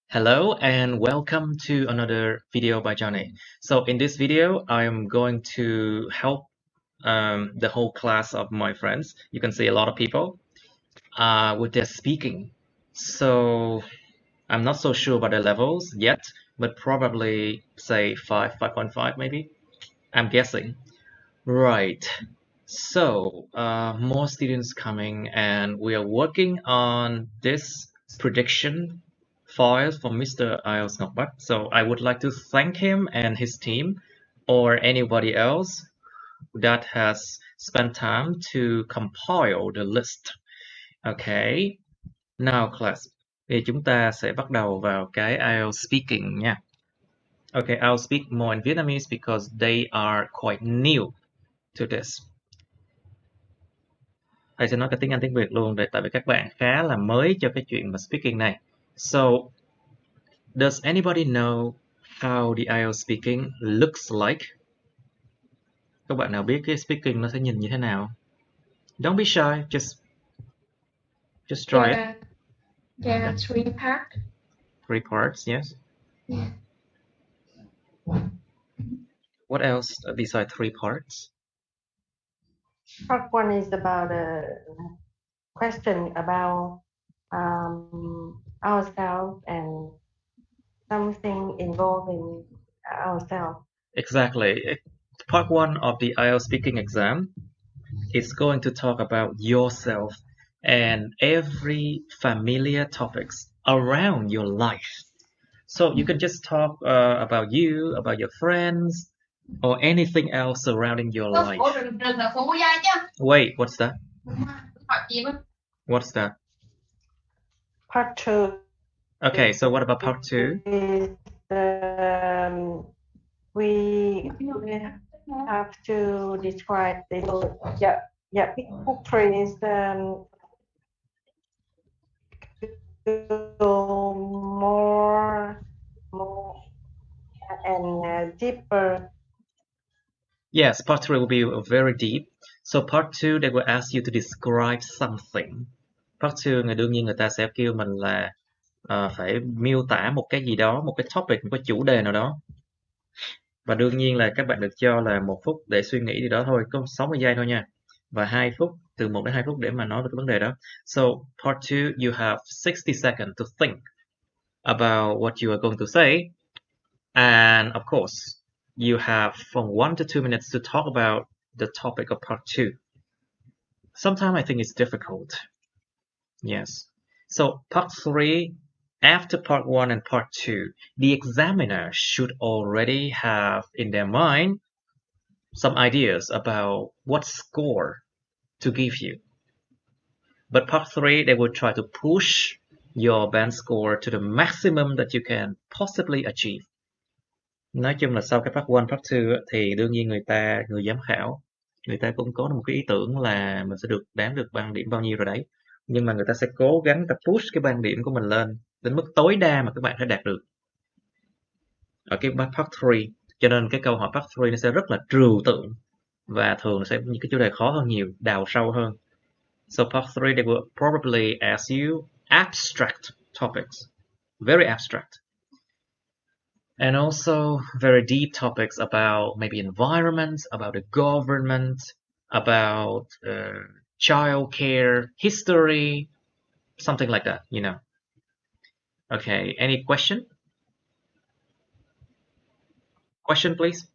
Hello and welcome to another video by Johnny. So in this video, I am going to help the whole class of my friends. You can see a lot of people with their speaking. So I'm not so sure about their levels yet, but probably say 5.5 maybe. I'm guessing. Right. So more students coming, and we are working on this prediction files from Mr. IELTS Ngọc. So I would like to thank him and his team, or anybody else that has spent time to compile the list. Okay. Now class, thì chúng ta sẽ bắt đầu vào cái IELTS speaking nha. Okay, I'll speak more in Vietnamese because they are quite new to this. Thầy sẽ nói cả tiếng Anh tiếng Việt luôn tại vì các bạn khá là mới cho cái chuyện mà speaking này. So, does anybody know how the IELTS speaking looks like? Các bạn nào biết cái speaking nó sẽ nhìn như thế nào? Don't be shy, just try it. There are three parts. Three parts, yes. Yeah. What else besides three parts? Part one is about a question about ourselves and something involving ourselves. Exactly. Part one of the IELTS speaking exam is going to talk about yourself and every familiar topics around your life. So you can just talk about you, about your friends, or anything else surrounding your life. Wait, what's that? What's that? Part two. Okay, so what about part two? Is, we have to describe the picture is more and deeper. Yes, part 3 will be very deep. So part 2 they will ask you to describe something. Part 2 đương nhiên người ta sẽ kêu mình là phải miêu tả một cái gì đó, một cái topic, một cái chủ đề nào đó. Và đương nhiên là các bạn được cho là 1 phút để suy nghĩ gì đó thôi, có 60 giây thôi nha. Và 2 phút, từ 1 đến 2 phút để mà nói về cái vấn đề đó. So part 2 you have 60 seconds to think about what you are going to say. And of course, you have from 1 to 2 minutes to talk about the topic of part 2. Sometimes I think it's difficult. Yes. So part 3, after part 1 and part 2, the examiner should already have in their mind some ideas about what score to give you. But part 3, they will try to push your band score to the maximum that you can possibly achieve. Nói chung là sau cái part 1, part 2 thì đương nhiên người giám khảo, người ta cũng có một cái ý tưởng là mình sẽ được đoán được band điểm bao nhiêu rồi đấy. Nhưng mà người ta sẽ cố gắng ta push cái band điểm của mình lên đến mức tối đa mà các bạn thể đạt được ở cái part 3. Cho nên cái câu hỏi part 3 nó sẽ rất là trừu tượng và thường sẽ những cái chủ đề khó hơn nhiều, đào sâu hơn. So part 3 they will probably ask you abstract topics, very abstract. And also very deep topics about maybe environment, about the government, about child care, history, something like that, you know. Okay, any question? Question, please.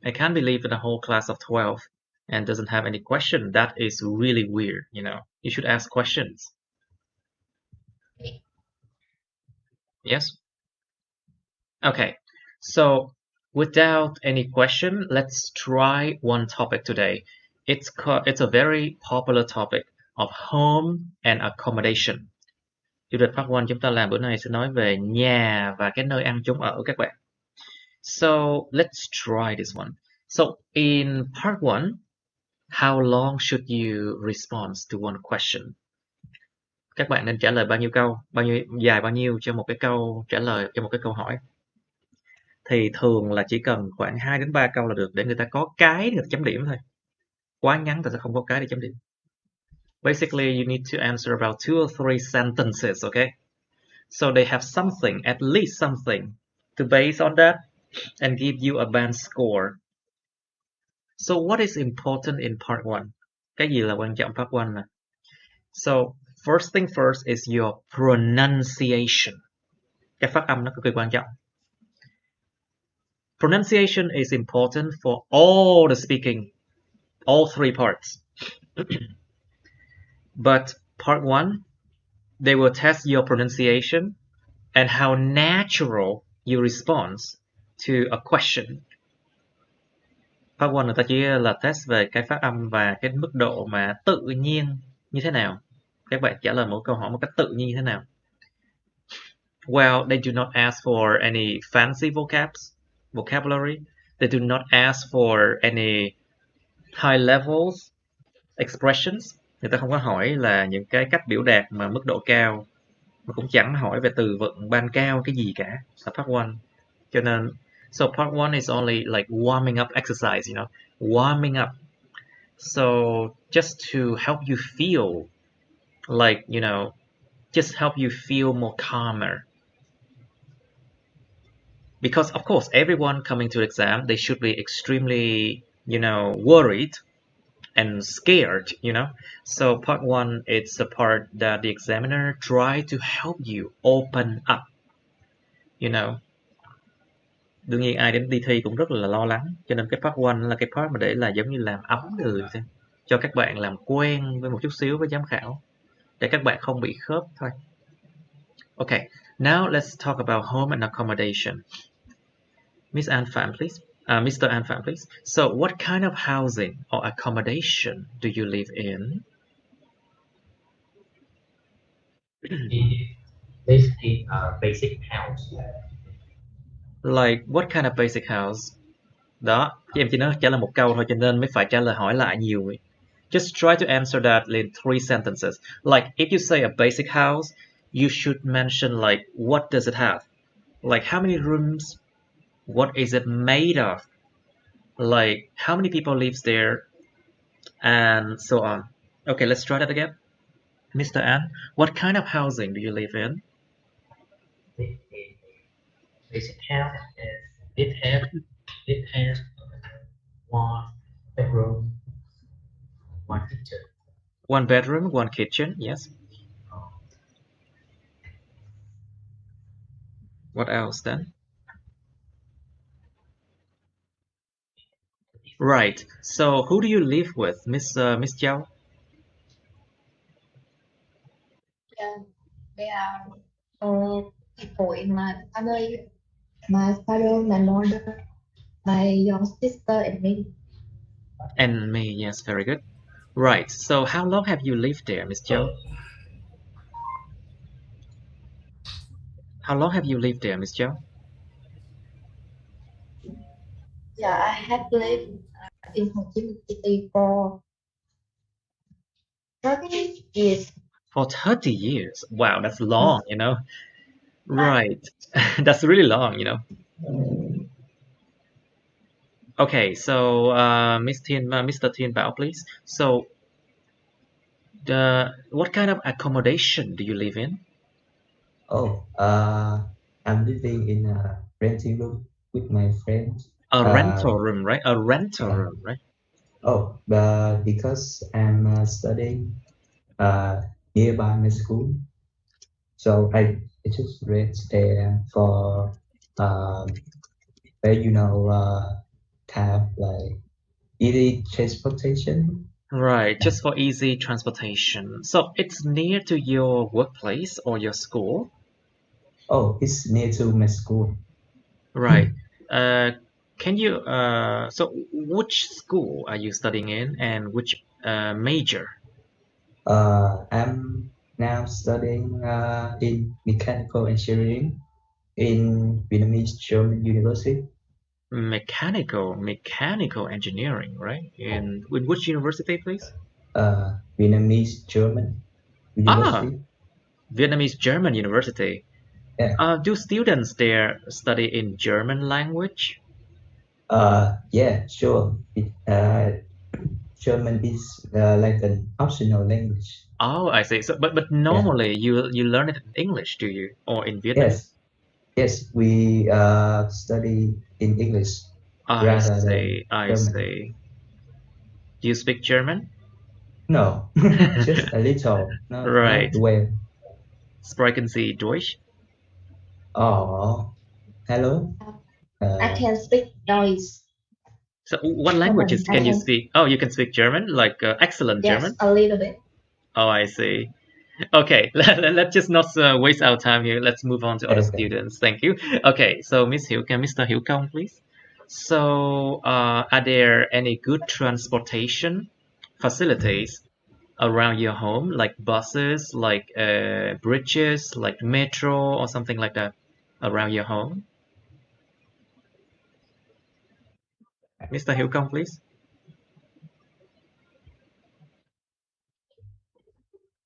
I can't believe that a whole class of 12 and doesn't have any question. That is really weird, you know. You should ask questions. Yes? Okay, so without any question, let's try one topic today. It's a very popular topic of home and accommodation. Chủ đề part 1 chúng ta làm bữa nay sẽ nói về nhà và cái nơi ăn chốn ở các bạn. So let's try this one. So in part 1, how long should you respond to one question? Các bạn nên trả lời bao nhiêu câu, dài bao nhiêu cho một cái câu trả lời cho một cái câu hỏi. Thì thường là chỉ cần khoảng 2 đến 3 câu là được để người ta có cái để chấm điểm thôi. Quá ngắn ta sẽ không có cái để chấm điểm. Basically, you need to answer about 2 or 3 sentences, okay? So they have something, at least something, to base on that and give you a band score. So what is important in part 1? Cái gì là quan trọng part 1 nè? So first thing first is your pronunciation. Cái phát âm nó cực kỳ quan trọng. Pronunciation is important for all the speaking, all 3 parts. But part 1, they will test your pronunciation and how natural you respond to a question. Part 1 người ta chỉ là test về cái phát âm và cái mức độ mà tự nhiên như thế nào. Các bạn trả lời mỗi câu hỏi một cách tự nhiên như thế nào. Well, they do not ask for any fancy vocabulary. They do not ask for any high levels expressions. Người ta không có hỏi là những cái cách biểu đạt mà mức độ cao, mà cũng chẳng hỏi về từ vựng ban cao cái gì cả. Là part 1. Cho nên so part 1 is only like warming up exercise, you know, warming up. So just to help you feel like, you know, just help you feel more calmer. Because of course, everyone coming to the exam, they should be extremely, you know, worried and scared, you know. So part 1, it's a part that the examiner try to help you open up, you know. Đương nhiên ai đến đi thi cũng rất là lo lắng, cho nên cái part 1 là cái part mà để là giống như làm ấm người xem, cho các bạn làm quen với một chút xíu với giám khảo, để các bạn không bị khớp thôi. Okay, now let's talk about home and accommodation. Miss An Phạm, please. Mr. An Phạm, please. So, what kind of housing or accommodation do you live in? Live in a basic house. Like, what kind of basic house? Đó, chứ em chỉ nói trả lời một câu thôi cho nên mới phải trả lời hỏi lại nhiều. Just try to answer that in 3 sentences. Like, if you say a basic house, you should mention like, what does it have? Like, how many rooms? What is it made of? Like, how many people lives there? And so on. Okay, let's try that again. Mr. An, what kind of housing do you live in? Live in a basic house. It has 1 bedroom, 1 kitchen. 1 bedroom, 1 kitchen, yes. What else then? Right. So who do you live with, Miss Jiao? There are people in my family. My father, my mother, my young sister, and me. And me, yes, very good. Right. So how long have you lived there, Miss Jiao? How long have you lived there, Miss Jiao? Yeah, I have lived in Ho Chi Minh City for 30 years. For 30 years. Wow, that's long, you know. Right. That's really long, you know. Okay, so Mr. Tien Bao, please. So what kind of accommodation do you live in? I'm living in a renting room with my friends. A rental room, right? A rental room, right? Because I'm studying nearby my school, so I just rent there for where have like easy transportation. Right, just for easy transportation. So it's near to your workplace or your school? Oh, it's near to my school. Right. Can you so which school are you studying in and which major? I'm now studying in mechanical engineering in Vietnamese German University. Mechanical engineering, right? In which university, please? Vietnamese German University. Vietnamese German University. Yeah. Do students there study in German language? Yeah, sure. German is like an optional language. Oh, I see. So, but normally you learn it in English, do you, or in Vietnamese? Yes, we study in English I rather than see. I German. see. Do you speak German? No, just a little, not Right. well. Sprechen Sie Deutsch? Oh, hello. I can speak Deutsch. So, what German. languages I can you can. speak? Oh, you can speak German, like excellent Yes, German. a little bit. Oh, I see. Okay, let's just not waste our time here. Let's move on to other Okay. students. Thank you. Okay, so Mr. Hiếu Công, please. So, are there any good transportation facilities around your home, like buses, like bridges, like metro, or something like that, around your home? Mr. Hiếu Công, please.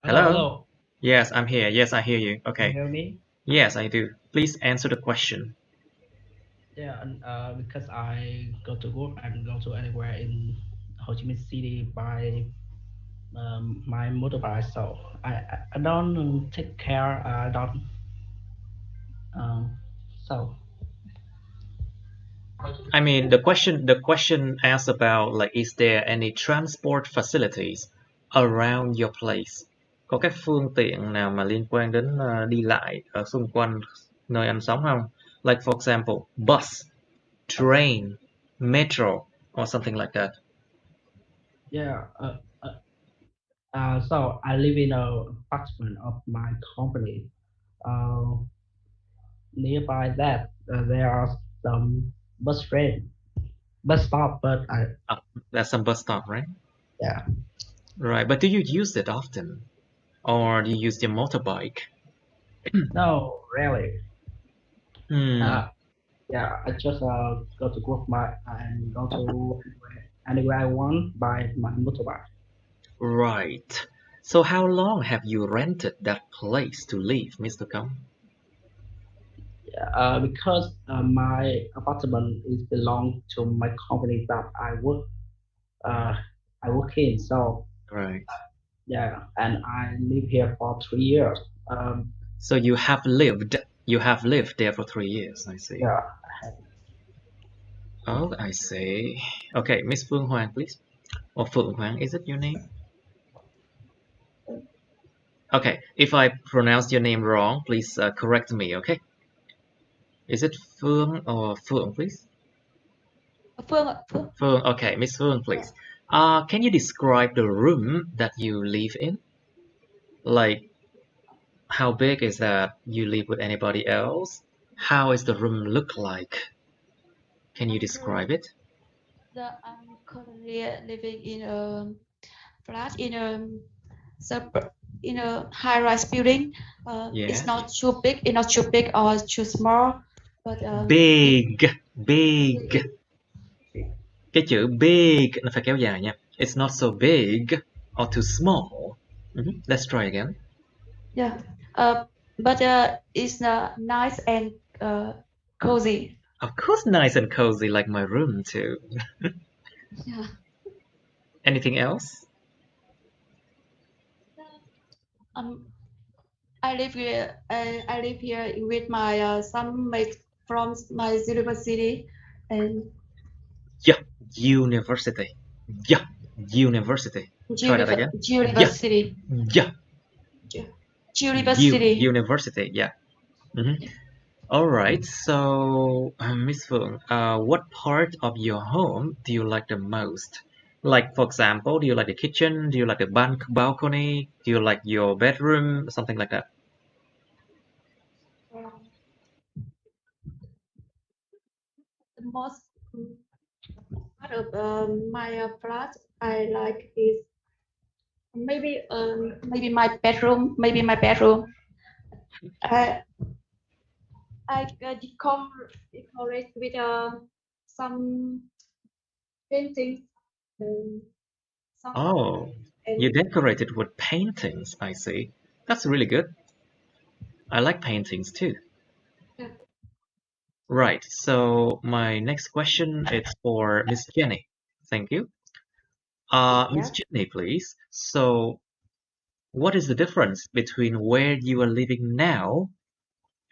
Hello? Hello. Yes, I'm here. Yes, I hear you. Can you Okay. hear me? Yes, I do. Please answer the question. Yeah, and because I go to work and go to anywhere in Ho Chi Minh City by my motorbike, so I don't take care. I don't so I mean, the question asks about like, is there any transport facilities around your place? Có các phương tiện nào mà liên quan đến đi lại ở xung quanh nơi anh sống không? Like for example, bus, train, metro, or something like that. yeah. So I live in a apartment of my company. Uh, Nearby that there are some bus stop, but That's some bus stop, right? yeah. Right, but do you use it often, or do you use your motorbike? No, really. Hmm. Yeah, I just go to work and go to anywhere I want by my motorbike. Right. So how long have you rented that place to live, Mr. Kong? Yeah, because my apartment is belong to my company that uh, I work in. So Right. yeah, and I live here for 3 years. So you have lived there for 3 years, I see. Yeah, Oh, I see. Okay, Miss Phương Hoàng, please. Or Phượng Hoàng, is it your name? Okay, if I pronounce your name wrong, please correct me, okay? Is it Phương or Phượng, please? Phương ạ, Phương. Phương, okay, Miss Phương, please. Can you describe the room that you live in? Like, how big is that? You live with anybody else? How is the room look like? Can you describe it? I'm currently living in a flat in a high-rise building. It's Yes. not too big, it's not too big or too small, but Big. Cái chữ big nó phải kéo dài nha. It's not so big or too small. Let's try again. yeah. But it's nice and cozy. Of course, nice and cozy like my room too. Yeah. Anything else? I live here. I live here with my some mates from my university, and Yeah, university. Yeah, university. Try that again. university. Yeah, University. university. Yeah. All right. So, Miss Phương, what part of your home do you like the most? Like, for example, do you like the kitchen? Do you like the balcony? Do you like your bedroom? Something like that. The most part of my flat I like is maybe my bedroom. Maybe my bedroom. I decorate with some paintings and some Oh, you and decorated with paintings, I see. That's really good. I like paintings too. yeah. Right. So, my next question is for Miss Jenny. Thank you. Miss Yeah. Jenny, please. So, what is the difference between where you are living now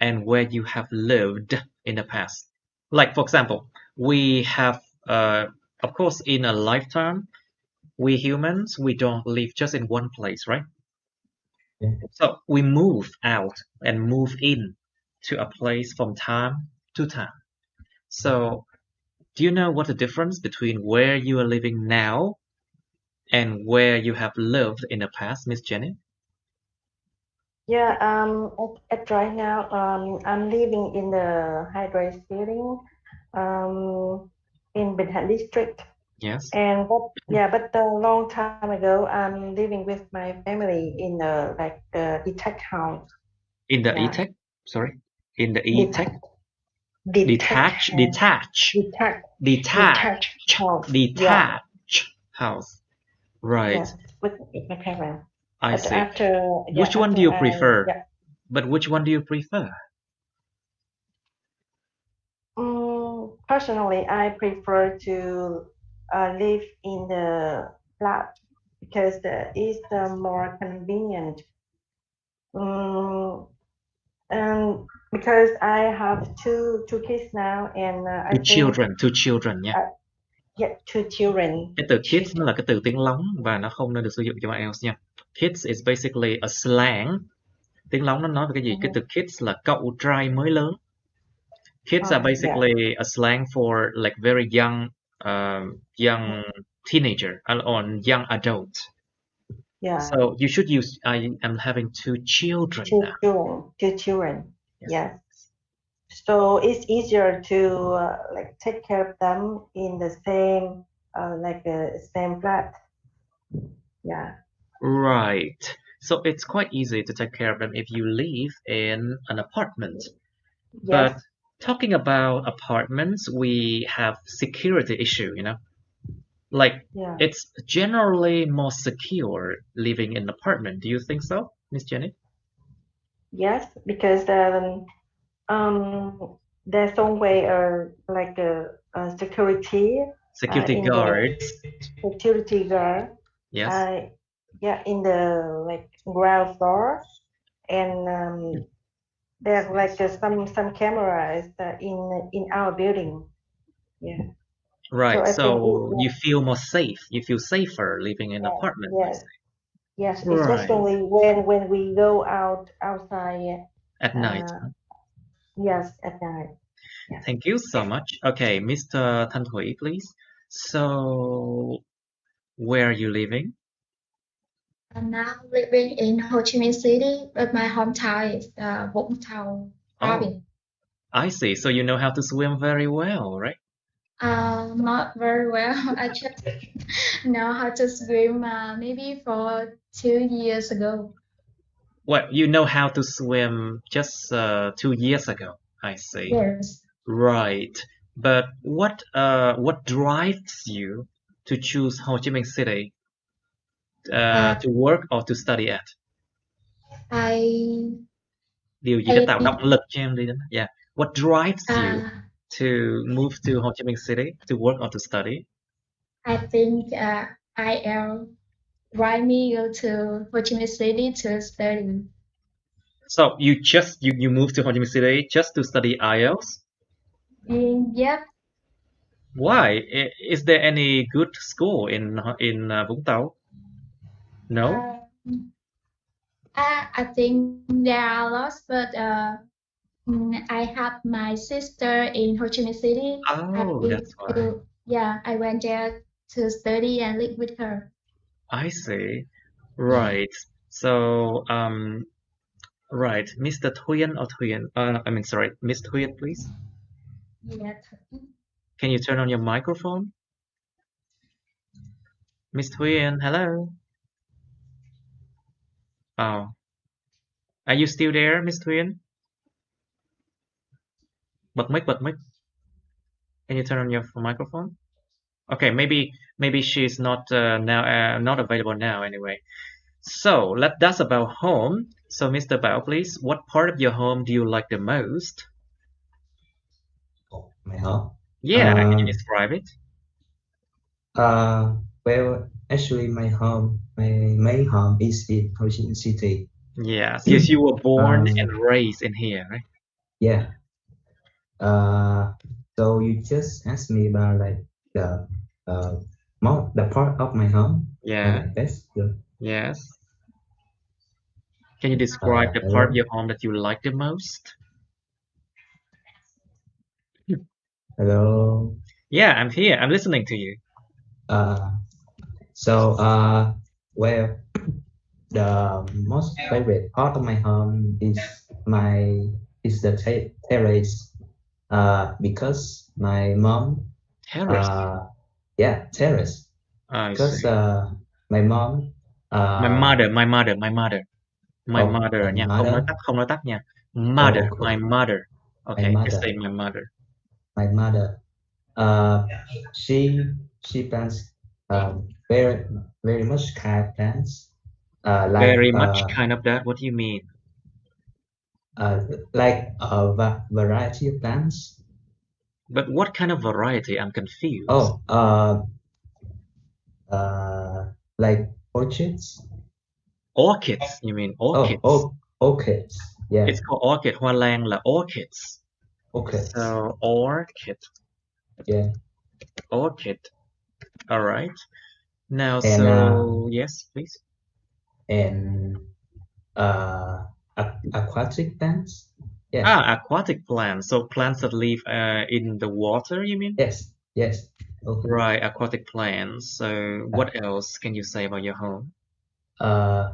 and where you have lived in the past? Like, for example, we have, of course, in a lifetime, we humans, we don't live just in one place, right? Yeah. So we move out and move in to a place from time to time. So do you know what the difference between where you are living now and where you have lived in the past, Miss Jenny? Yeah, at right now, I'm living in the high-rise building, in Bình district. Yes. And but a long time ago, I'm living with my family in a detached house. In the Yeah. E-Tech? Sorry? In the E-Tech? Detached house. Yeah. Detached house. Right. Yes, with my parents. I But see. after Which one do you I prefer? But which one do you prefer? Personally, I prefer to live in the flat because it's more convenient. And because I have two kids now, and I think Two children nha. two children. Cái từ kids nó là cái từ tiếng lóng và nó không nên được sử dụng cho IELTS nha. Kids is basically a slang. Tiếng lóng nó nói về cái gì? Cái từ kids là cậu trai mới lớn. Kids are basically a slang for like very young teenager or young adult. Yeah. So you should use I am having two children now. Two children. Yes. Yes. So it's easier to take care of them in the same same flat. Yeah. Right. So it's quite easy to take care of them if you live in an apartment. Yes. But talking about apartments, we have security issue, you know. Like it's generally more secure living in an apartment. Do you think so, Miss Jenny? Yes, because there's always like a security guards. Security guard. Yes. In the ground floor, and there's some cameras in our building. Yeah. Right. So you feel more safe. You feel safer living in an apartment. Yes. Yes, Right. especially when we go outside at night. Yes, at night. Yes. Thank you so much. Okay, Mr. Thanh Thủy, please. So, where are you living? I'm now living in Ho Chi Minh City, but my hometown is Vũng Tàu province. I see. So you know how to swim very well, right? Not very well. I just know how to swim maybe for 2 years ago. Well, you know how to swim just 2 years ago. I see. Yes. Right. But what drives you to choose Ho Chi Minh City to work or to study at? Điều gì cái tạo động lực cho em đi đến? Yeah. What drives you to move to Ho Chi Minh City to work or to study? I think IELTS drive me go to Ho Chi Minh City to study. So you moved to Ho Chi Minh City just to study IELTS? Yep. Why? Is there any good school in Vũng Tàu? No. I think there are lots, but I have my sister in Ho Chi Minh City. Oh, that's why. Yeah, I went there to study and live with her. I see. Right. So, right, Mr. Thuyen or Thuyen? Sorry, Miss Thuyen, please. Yeah. Can you turn on your microphone? Miss Thuyen, hello. Oh. Are you still there, Miss Thuyen? Bật mic. Can you turn on your microphone? Okay, maybe she's not now not available now anyway. So that's about home. So Mr. Bao, please, what part of your home do you like the most? My home? Yeah, can you describe it? Well, actually my main home is in Ho Chi Minh City. Yes, yes, you were born and Um, raised in here, right? yeah. So you just asked me about like the the part of my home. Yeah, That's good. yes. Can you describe the part of Hello. your home that you like the most? Hello. Yeah, I'm here. I'm listening to you. So well, the most favorite part of my home is the terrace. Because my mom, Terrace. terrace. I Because see. my mom, My mother, my mother, my mother. My mother my nha, mother, không nói tắt nha. Mother, okay, my mother. my Okay, just say mother, my mother. my mother, uh, she plants very very much kind of plants, like Very much kind of that. What do you mean? like a variety of plants. But what kind of variety? I'm confused. Oh, like orchids. Orchids, you mean Oh, orchids? orchids. Yeah, It's called orchid. Hoa lan là orchids. orchids. So orchid, Yeah, orchid. All right. Now, and so yes, please. and uh, aquatic plants. Yeah, Aquatic plants. So plants that live in the water, you mean? yes, yes. Okay. Right, aquatic plants. So what else can you say about your home? Uh,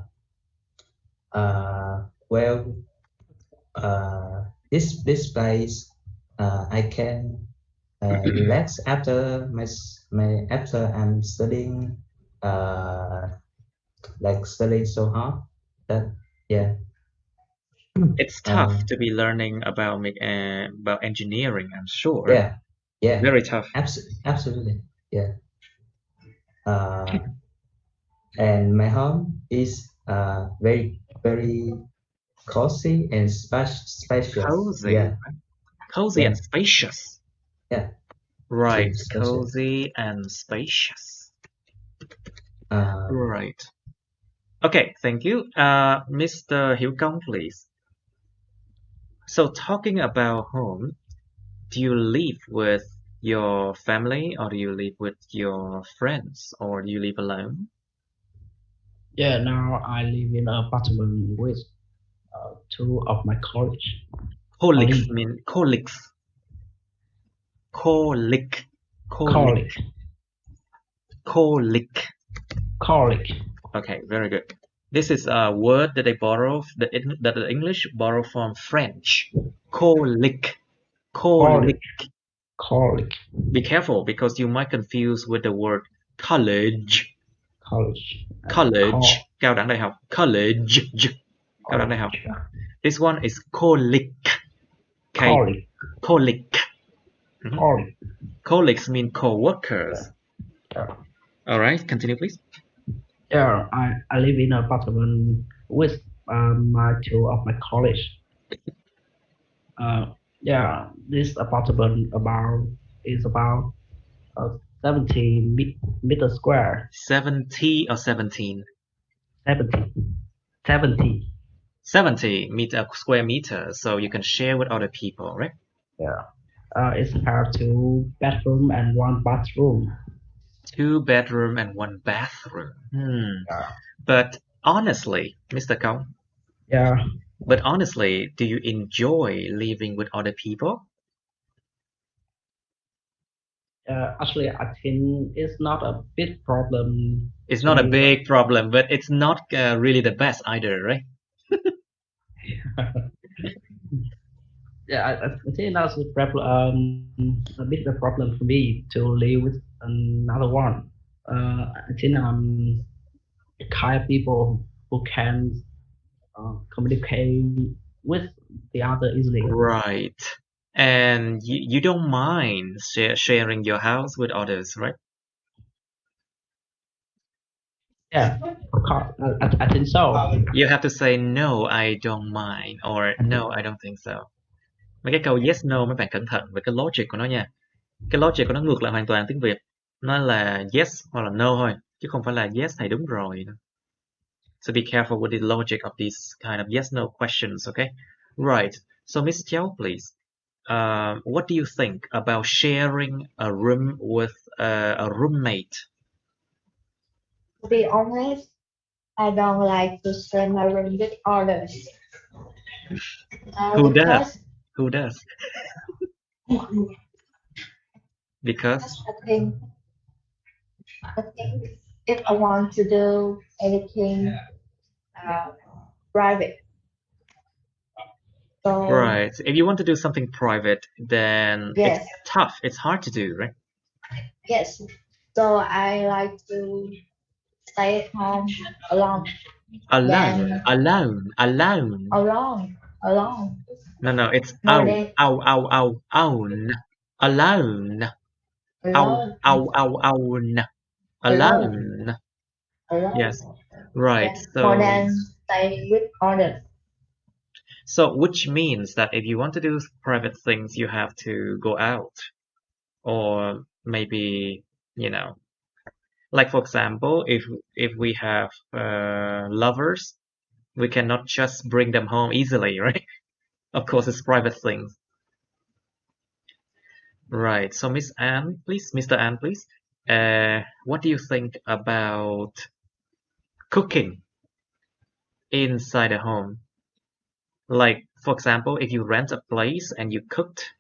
well, this place, I can relax after after I'm studying, like studying so hard. That yeah. It's tough Uh, to be learning about engineering, I'm sure. yeah, yeah. Very tough. Absolutely. Yeah. Uh, and my home is very very cozy and spacious. Cozy, Yeah, cozy yeah, and spacious. yeah. Right, Too spacious. cozy and spacious. Uh, Right. Okay, thank you. Mr. Hiếu Công, please. So talking about home, do you live with your family or do you live with your friends or do you live alone? Yeah, now I live in an apartment with two of my Colleagues colleague, mean colleagues. Colleague. Colleague. colleague, Colleague. colleague. Okay, very good. This is a word that they borrow that the English borrow from French. Colleague. Colleague, Colleague. colleague, Be careful because you might confuse with the word college. college, College. Cao đẳng đại học. College. Cao đẳng đại học. college, This one is colleague. Okay. colleague, Colleague. colleague. Colleagues mean co-workers. Yeah. All right, continue please. Yeah, I live in an apartment with my two of my colleagues. Yeah, this apartment is about 70 meter square. 70 or 17? 70, 70. 70 meter square meter, so you can share with other people, right? Yeah. It's have two bedroom and one bathroom. 2 bedroom and 1 bathroom. Yeah. But honestly, Mr. Kong, Yeah. but honestly, do you enjoy living with other people? Actually, I think it's not a big problem It's to not a me. big problem, but it's not really the best either, right? Yeah, I think that's a problem. A bit of problem for me to live with another one. I think I'm the kind of people who can communicate with the other easily. Right. And you don't mind sharing your house with others, right? Yeah, of course. I think so. You have to say no, I don't mind or no, I don't think so. Mấy cái câu yes no mấy bạn cẩn thận với cái logic của nó nha. Cái logic của nó ngược lại hoàn toàn tiếng Việt. Nó là yes hoặc là no thôi. chứ không phải là yes thầy đúng rồi. So be careful with the logic of these kind of yes/no questions, okay? Right. So Miss Chiao, please. What do you think about sharing a room with a roommate? To be honest, I don't like to share my room with others. Who Because does? Who does? Because I think if I want to do anything private, so right, if you want to do something private, then yes, it's tough. It's hard to do, right? yes. So I like to stay at home alone. Alone, Then alone, alone. alone. No, it's More own, than own, alone, alone, own, alone. alone. Yes, right. Yes. More So, than stay with others. so which means that if you want to do private things, you have to go out, or maybe, you know, like for example, if we have lovers, we cannot just bring them home easily, right? Of course, it's private things. Right. So Miss Anne, please, Mr. Anne, please. What do you think about cooking inside a home? Like, for example, if you rent a place and you cooked,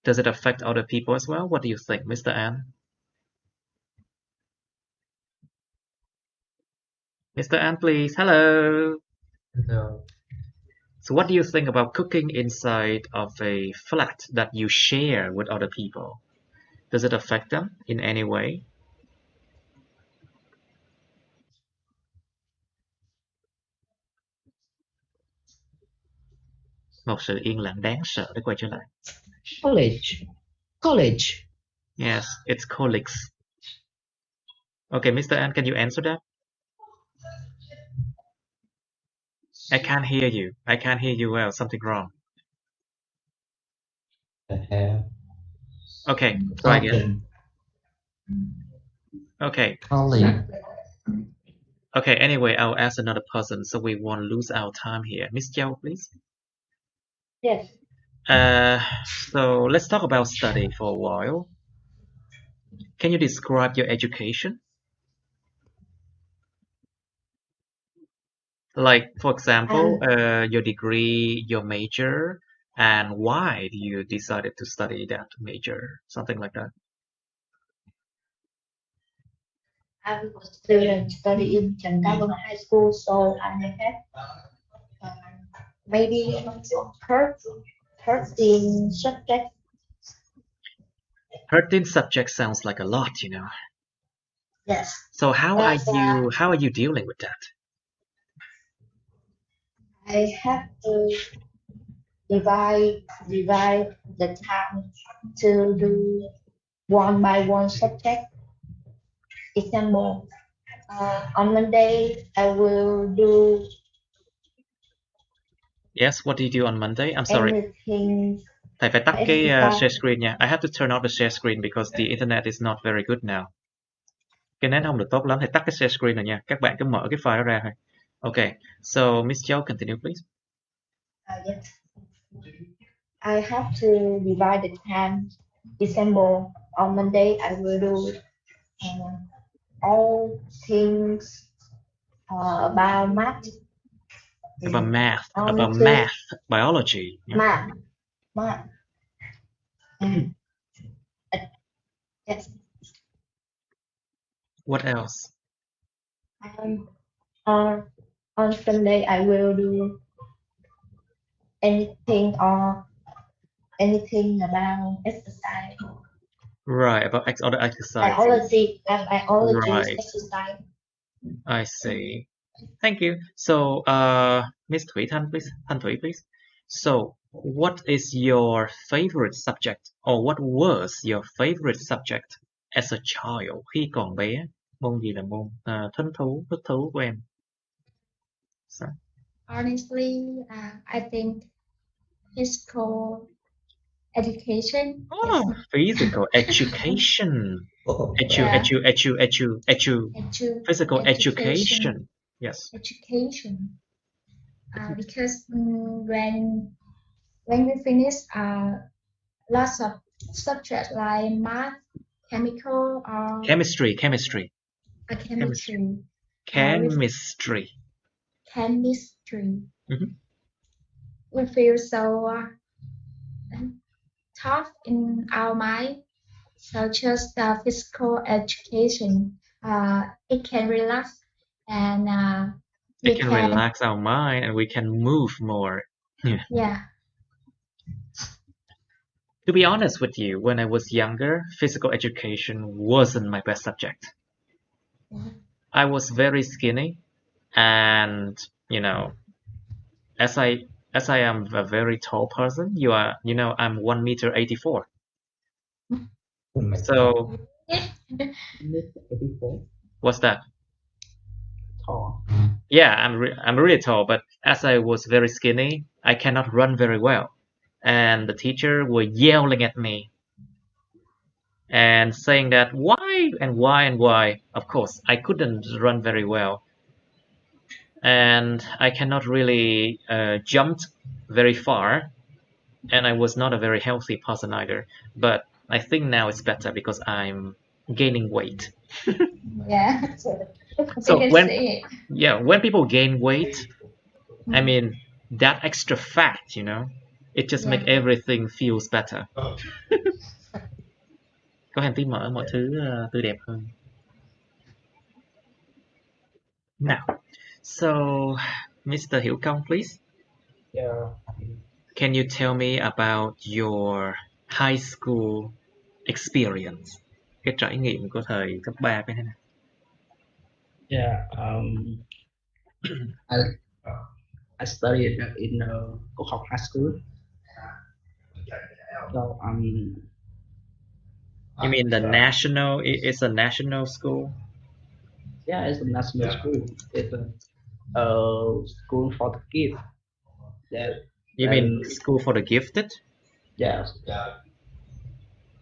does it affect other people as well? What do you think, Mr. Anne? Mr. Anne, please. Hello. So So what do you think about cooking inside of a flat that you share with other people? Does it affect them in any way? Một sự yên lặng đáng sợ để quay trở lại. College. Yes, it's colleagues. Okay, Mr. An, can you answer that? I can't hear you. I can't hear you well. Something wrong. I have Okay, try again. talking, Okay. colleague, Okay, anyway, I'll ask another person so we won't lose our time here. Miss Jiao, please. Yes. So let's talk about study for a while. Can you describe your education? Like, for example, your degree, your major, and why you decided to study that major, something like that. I'm a student studying in Trần High School, so I have maybe 13 subjects. 13 subjects sounds like a lot, you know. Yes. So how are you dealing with that? I have to divide the time to do one by one subject. Example, on Monday I will do. Yes, what do you do on Monday? I'm sorry. Anything. Thầy phải tắt cái share screen nha. I have to turn off the share screen because the internet is not very good now. Cái nét không được tốt lắm. Thầy tắt cái share screen rồi nha. Các bạn cứ mở cái file đó ra thôi. Okay, so Miss Châu, continue please. Yes. I have to divide the time. Example, on Monday I will do all things about math. About math, biology. Yeah. Math. Yes. What else? On Sunday I will do anything about exercise. Right, about other exercise. Biology Right. exercise. I see. Thank you. So, Miss Thủy Thanh, please. Thanh Thủy, please. So, what is your favorite subject, or what was your favorite subject as a child khi còn bé? Môn gì là môn thích thú của em? So, Honestly, I think physical education. physical education. Oh, Yeah. Physical education. Yes. Education. Because when we finish lots of subjects like math, chemical, or Chemistry. chemistry, Chemistry. chemistry, Mhm. we feel so tough in our mind. So just physical education, it can relax and we It can can, relax our mind and we can move more. yeah, To be honest with you, when I was younger, physical education wasn't my best subject. I was very skinny, and you know, as I am a very tall person, I'm 1 meter 84. oh my God. So Mr. 84 what's that? tall. Yeah, I'm really tall, but as I was very skinny, I cannot run very well, and the teacher were yelling at me and saying that why and why and why. Of course, I couldn't run very well, and I cannot really jump very far, and I was not a very healthy person either. But I think now it's better because I'm gaining weight. yeah. You So can see it. when people gain weight, I mean that extra fat, it just make Yeah. everything feels better. Có hành tí mỡ mọi thứ tươi đẹp hơn. Now, so Mr. Hiểu Công, please. Yeah. Can you tell me about your high school experience? Cái trải nghiệm của thời cấp 3 cái thế nào? Yeah. I I studied in Cô Học High School. So You mean the national? It's a national school. yeah, it's a national school. It's a school for the kids. That You mean school for the gifted? yeah,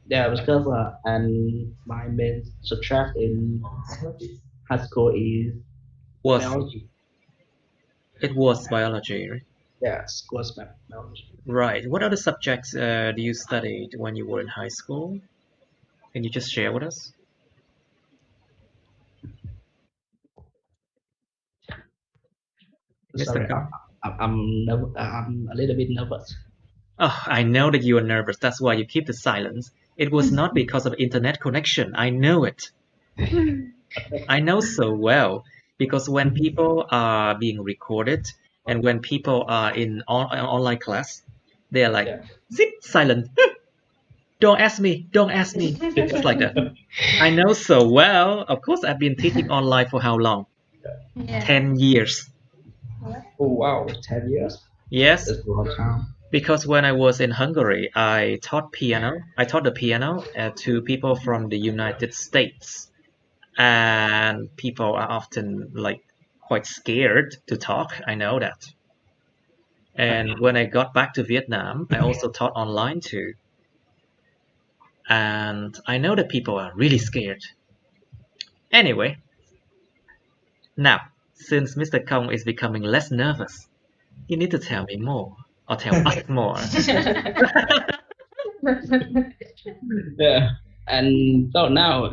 yeah, because and my main subject in high school is Was biology. it was biology, right? Yeah, school's biology. Right. What other subjects do you studied when you were in high school? Can you just share with us? Mr. Sorry, Kong? I'm a little bit nervous. Oh, I know that you are nervous. That's why you keep the silence. It was not because of internet connection. I know it. I know so well because when people are being recorded and when people are in online class, they are like, Yeah. zip, silent. Don't ask me. Don't ask me. Just like that. I know so well. Of course, I've been teaching online for how long? Yeah. 10 years. Oh wow, 10 years. Yes, That's a long time. because when I was in Hungary, I taught piano. I taught the piano to people from the United States. And people are often like quite scared to talk. I know that. And when I got back to Vietnam, I also taught online too. And I know that people are really scared. Anyway, now, since Mr. Kong is becoming less nervous, you need to tell me more, or tell us more. Yeah. And so now,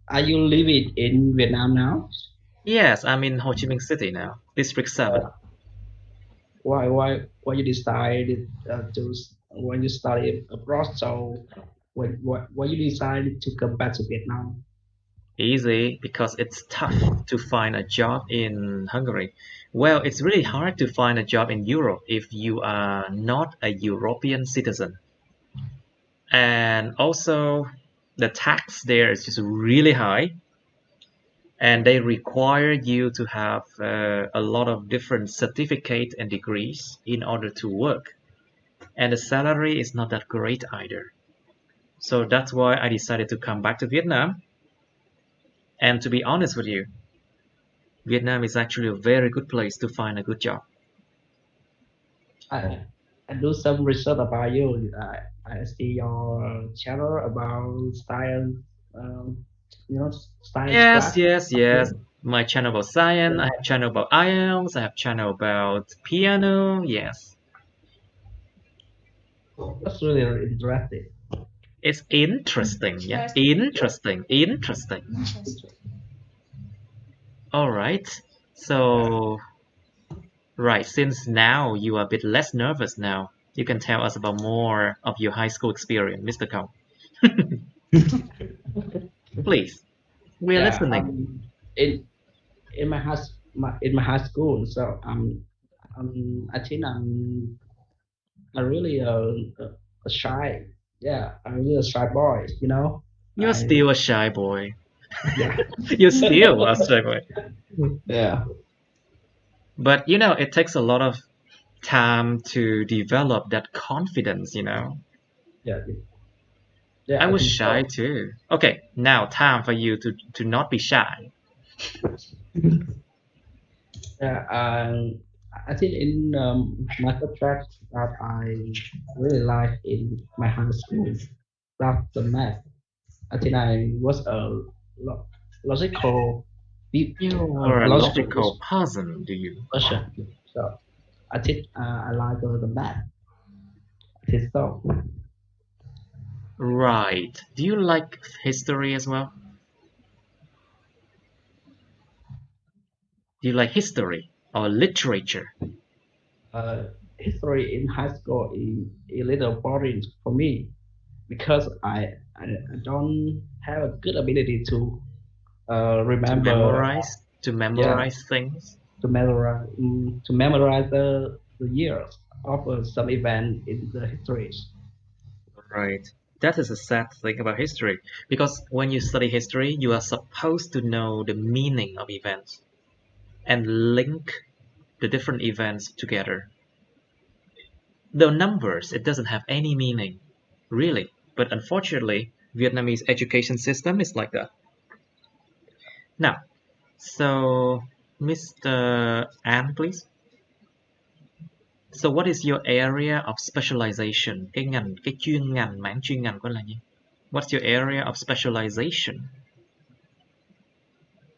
are you living in Vietnam now? Yes, I'm in Ho Chi Minh City now, District 7. Why you decided when you study abroad? So why you decided to come back to Vietnam? Easy, because it's tough to find a job in Hungary. Well, it's really hard to find a job in Europe if you are not a European citizen. And also, the tax there is just really high, and they require you to have a lot of different certificates and degrees in order to work. And the salary is not that great either. So that's why I decided to come back to Vietnam. And to be honest with you, Vietnam is actually a very good place to find a good job. I I do some research about you. I see your channel about style, um, science Yes, class. yes, yes. Yeah, My channel about science. I have channel about IELTS. I have channel about piano. Yes, that's really interesting. it's interesting. Yeah, Interesting. interesting. Interesting. All right. So, right, since now you are a bit less nervous now, you can tell us about more of your high school experience, Mr. Kong. Please, we're Yeah, listening. in my high school, so I think I'm really a shy. Yeah, I'm really a shy boy. You're I still a shy boy. yeah You're still a shy boy. yeah But it takes a lot of time to develop that confidence. yeah yeah. I I was think shy so. too. Okay, now time for you to not be shy. Yeah, I think in my subject that I really like in my high school, that's the math. I think I was a lo- logical, pe- You are a logical logical person, do you? person. So I think I like the math. I think so. Right. Do you like history as well? Do you like history or literature? Uh, History in high school is a little boring for me because I don't have a good ability to To remember. memorize? To Yeah, memorize things? to memorize the years of some event in the histories. Right. That is a sad thing about history. Because when you study history, you are supposed to know the meaning of events and link the different events together. The numbers, it doesn't have any meaning, really. But unfortunately, Vietnamese education system is like that. Now, so Mr. An, please. So what is your area of specialization? Cái chuyên ngành, mảng chuyên ngành của anh là gì? What's your area of specialization?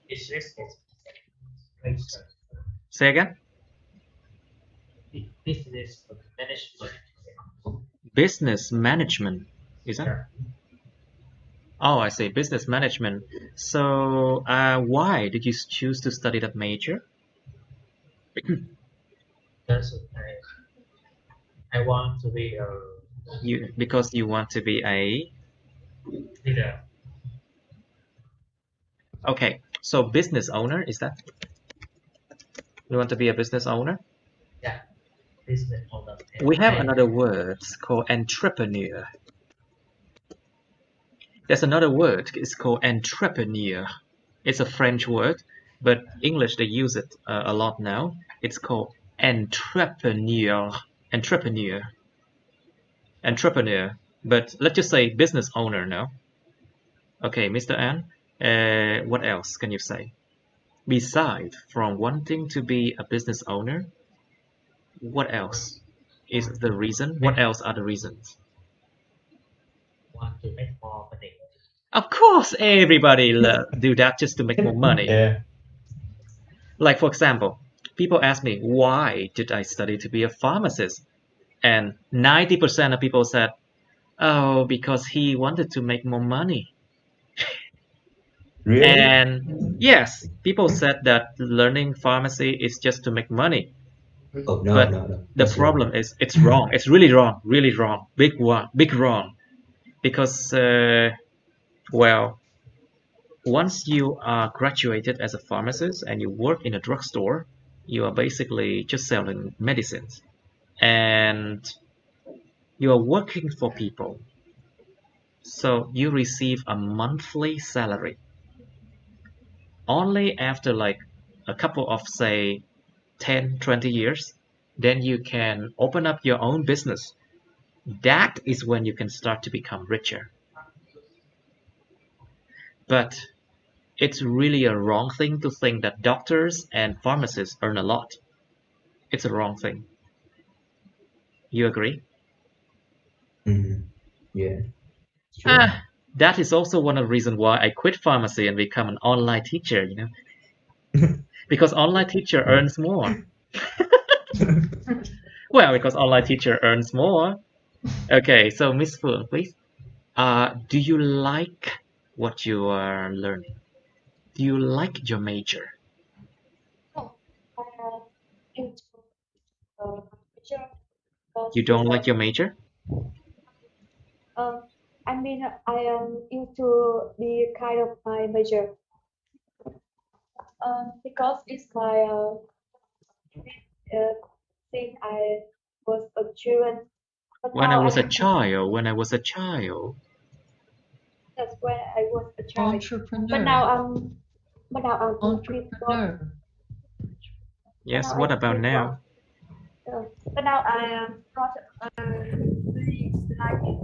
Business administration. Say again? Business management. Business management. Is that? Yeah. Oh, I see. Business management. So, why did you choose to study that major? That's I want to be a Because you want to be a. leader. Okay. So business owner, is that? You want to be a business owner? Yeah. Business owner. We have another word called entrepreneur. There's another word. It's called entrepreneur. It's a French word, but English they use it a lot now. It's called entrepreneur. Entrepreneur. Entrepreneur. But let's just say business owner now. Okay, Mr. An. What else can you say? Beside from wanting to be a business owner, what else is the reason? What Make else are the reasons? want to make more money. Of course, everybody do that just to make more money. Yeah. Like, for example, people ask me, why did I study to be a pharmacist? And 90% of people said, oh, because he wanted to make more money. Really? And yes, people said that learning pharmacy is just to make money. Oh, no, But no, no. the That's wrong. problem is it's wrong. It's really wrong, really wrong. Big one, big wrong. Because, well, once you are graduated as a pharmacist and you work in a drugstore, you are basically just selling medicines. And you are working for people. So you receive a monthly salary. Only after like a couple of, say, 10, 20 years, then you can open up your own business. That is when you can start to become richer. But it's really a wrong thing to think that doctors and pharmacists earn a lot. It's a wrong thing. You agree? Mm. Yeah. Sure. That is also one of the reasons why I quit pharmacy and become an online teacher, you know. Because online teacher earns more. Well, because online teacher earns more. Okay, so Miss Phương, please. Do you like what you are learning? Do you like your major? No, I into picture because You don't like your major? I mean I am into the kind of my major because it's my thing I was a children, but When I now was a I child. that's when I was a child. Entrepreneur. But now I'm complete grown. Entrepreneur. But Yes, now what I'm about complete grown. now? But now I am not really like it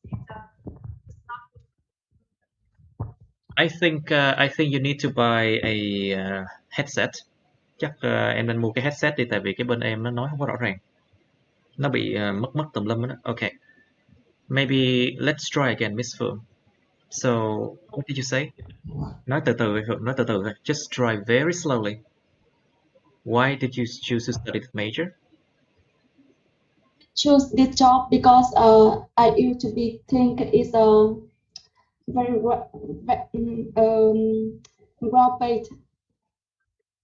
because it's not I think you need to buy a headset. Chắc em nên mua cái headset đi, tại vì cái bên em nó nói không có rõ ràng. Nó bị mất tùm lum đó. Okay. Maybe let's try again, Miss Phương. So, what did you say? Nói từ từ Phượng, nói từ từ thôi. Just try very slowly. Why did you choose to study the major? Choose this job because I used to be think it's a very well paid.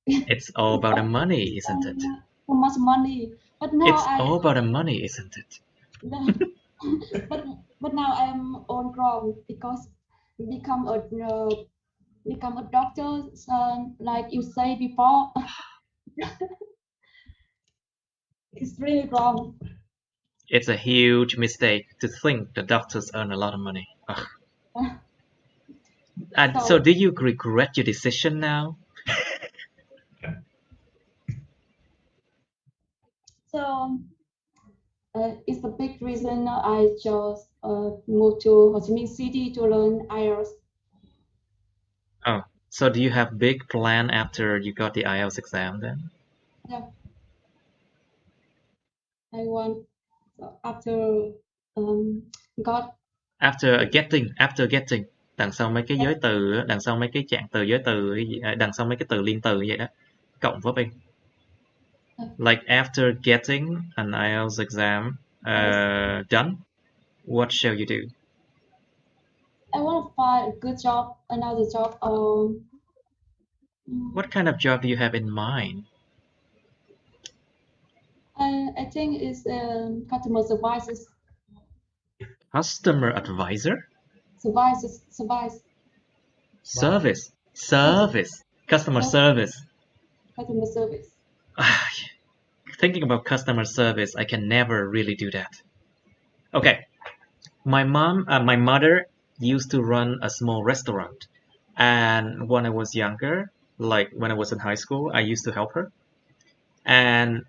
It's all about the money, isn't it? So much money, but now It's all about the money, isn't it? but now I am on ground because become a doctor, like you say before. It's really wrong. It's a huge mistake to think the doctors earn a lot of money. Ugh. And so do you regret your decision now? So it's a big reason I just moved to Ho Chi Minh City to learn IELTS. Oh, so do you have big plan after you got the IELTS exam then? Yeah. I want after got After getting. Đằng sau mấy cái giới từ, đằng sau mấy cái trạng từ giới từ, đằng sau mấy cái từ liên từ như vậy đó. Cộng với bên. Like after getting an IELTS exam done, what shall you do? I want to find a good job, another job. What kind of job do you have in mind? I think it's customer services. Customer advisor? Service. Service. Customer service. Customer service. Thinking about customer service, I can never really do that. Okay, my mother used to run a small restaurant, and when I was younger, like when I was in high school, I used to help her. And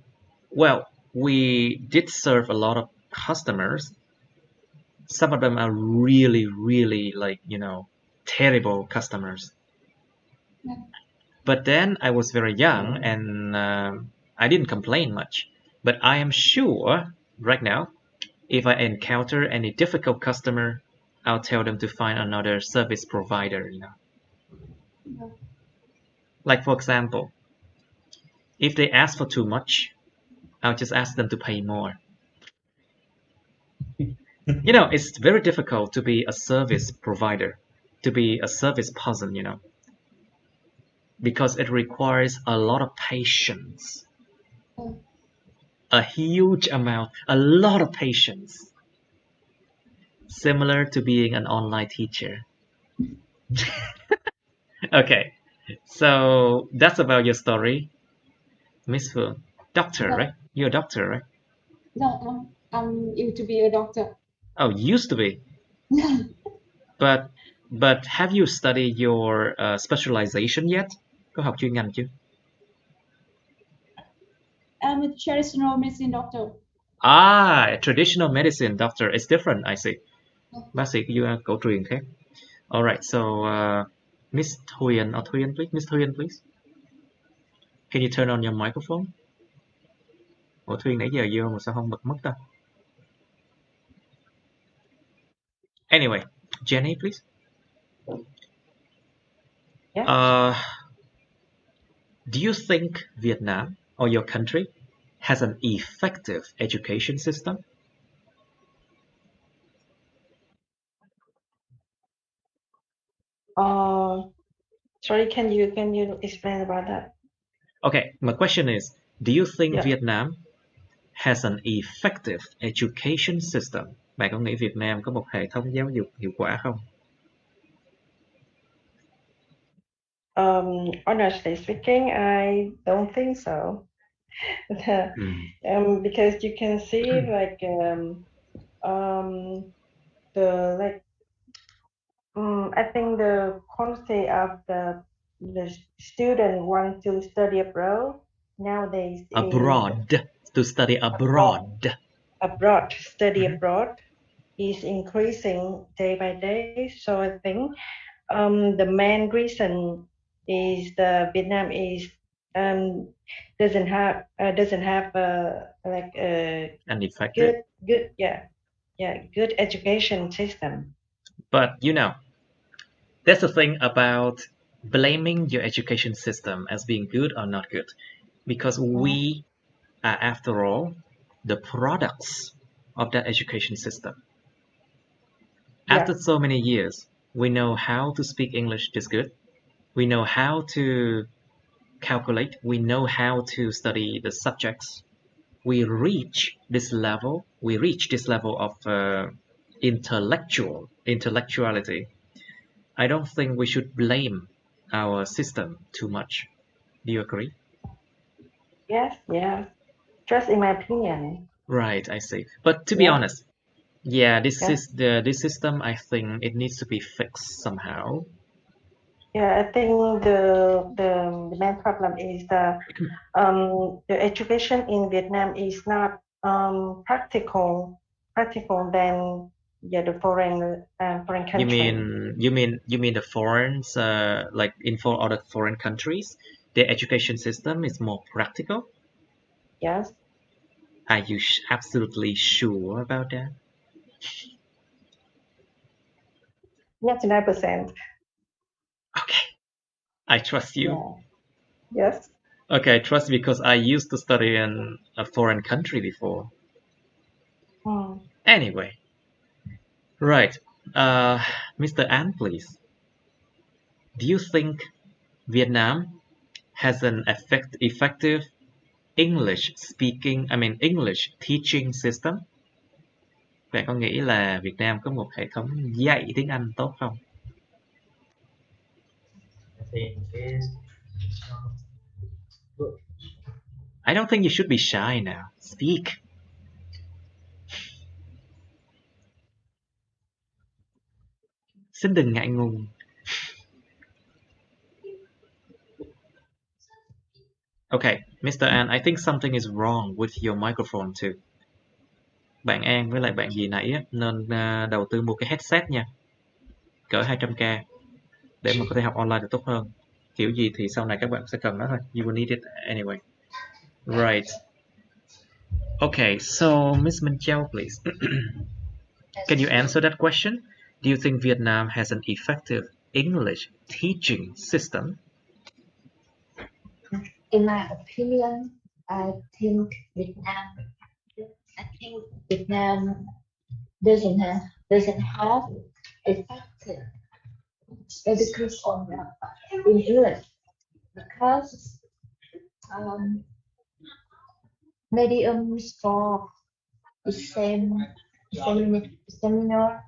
well, we did serve a lot of customers. Some of them are really, really like, terrible customers. Yeah. But then I was very young and I didn't complain much. But I am sure right now, if I encounter any difficult customer, I'll tell them to find another service provider, Yeah. Like for example, if they ask for too much, I'll just ask them to pay more. It's very difficult to be a service provider, to be a service person, because it requires a lot of patience. A huge amount, a lot of patience. Similar to being an online teacher. Okay, so that's about your story. Miss Phương, doctor, Yeah. right? You're a doctor, right? No, I'm used to be a doctor. Oh, used to be. But have you studied your specialization yet? Có học chuyên ngành chưa? I'm a traditional medicine doctor. Ah, traditional medicine doctor. It's different, I see. Bác sĩ cổ truyền khác. All right, so Miss Thuyền, or Thuyền, please. Miss Thuyền, please. Can you turn on your microphone? Ủa Thuyền nãy giờ vô mà sao không bật mất ta? Anyway, Jenny, please. Yeah. Do you think Vietnam or your country has an effective education system? Sorry, can you explain about that? Okay, my question is, do you think Yeah. Vietnam has an effective education system? Bạn có nghĩ Việt Nam có một hệ thống giáo dục hiệu quả không? Honestly speaking, I don't think so. Because you can see like the like I think the quality of the student want to study abroad nowadays To study abroad. Study abroad is increasing day by day. So I think the main reason is the Vietnam is doesn't have like a And effective. good education system. But you know, that's the thing about blaming your education system as being good or not good, because we are, after all, the products of that education system. After so many years, we know how to speak English just good. We know how to calculate. We know how to study the subjects. We reach this level. Of intellectuality. I don't think we should blame our system too much. Do you agree? Yes, yeah. Just in my opinion. Right, I see. But to be honest, this system, I think it needs to be fixed somehow. Yeah, I think the main problem is the education in Vietnam is not practical than the foreign country. You mean the foreigners, like in for other foreign countries, their education system is more practical? Yes. Are you absolutely sure about that? 99%. Okay, I trust you. Yeah. Yes. Okay, I trust because I used to study in a foreign country before. Anyway, right. Mr. An, please. Do you think Vietnam has an effective English teaching system? Bạn có nghĩ là Việt Nam có một hệ thống dạy tiếng Anh tốt không? I think it's good. I don't think you should be shy now. Speak. Xin đừng ngại ngùng. Okay, Mr. An, I think something is wrong with your microphone too. Bạn An với lại bạn gì nãy á, nên đầu tư mua cái headset nha. Cỡ 200k để mà có thể học online được tốt hơn. Kiểu gì thì sau này các bạn sẽ cần nó thôi. You will need it anyway. Right. Okay, so Miss Minh Châu, please. Can you answer that question? Do you think Vietnam has an effective English teaching system? In my opinion, I think Vietnam doesn't have effective education in English because mediums for the seminar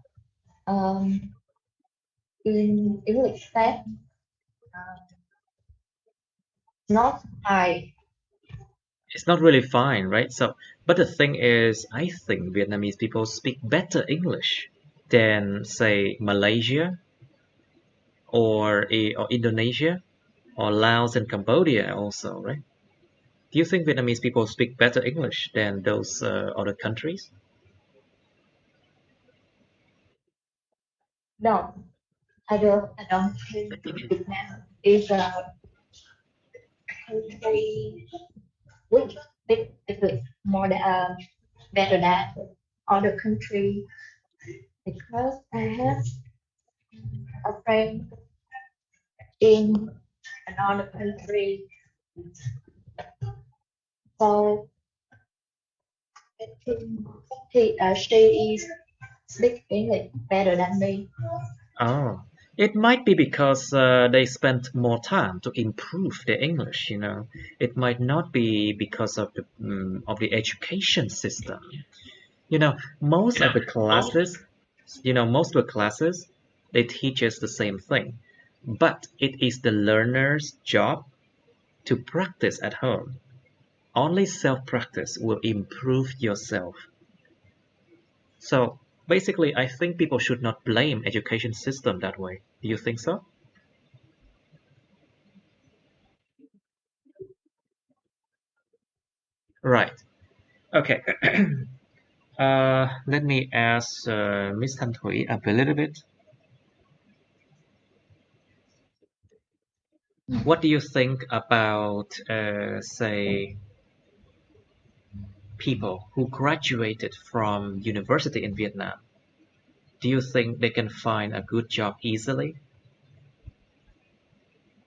in English that not high. It's not really fine, right? So, but the thing is, I think Vietnamese people speak better English than, say, Malaysia or Indonesia or Laos and Cambodia also, right? Do you think Vietnamese people speak better English than those other countries? No, I don't think Vietnam is a country which big more than better than other country because I have a friend in another country, so I think she is speak English better than me. Oh, it might be because they spent more time to improve their English, you know. It might not be because of the education system. You know, most of the classes, they teach us the same thing, but it is the learner's job to practice at home. Only self-practice will improve yourself. So basically, I think people should not blame education system that way. Do you think so? Right. Okay. Let me ask Miss Thanh Thủy a little bit. What do you think about, say, people who graduated from university in Vietnam? Do you think they can find a good job easily?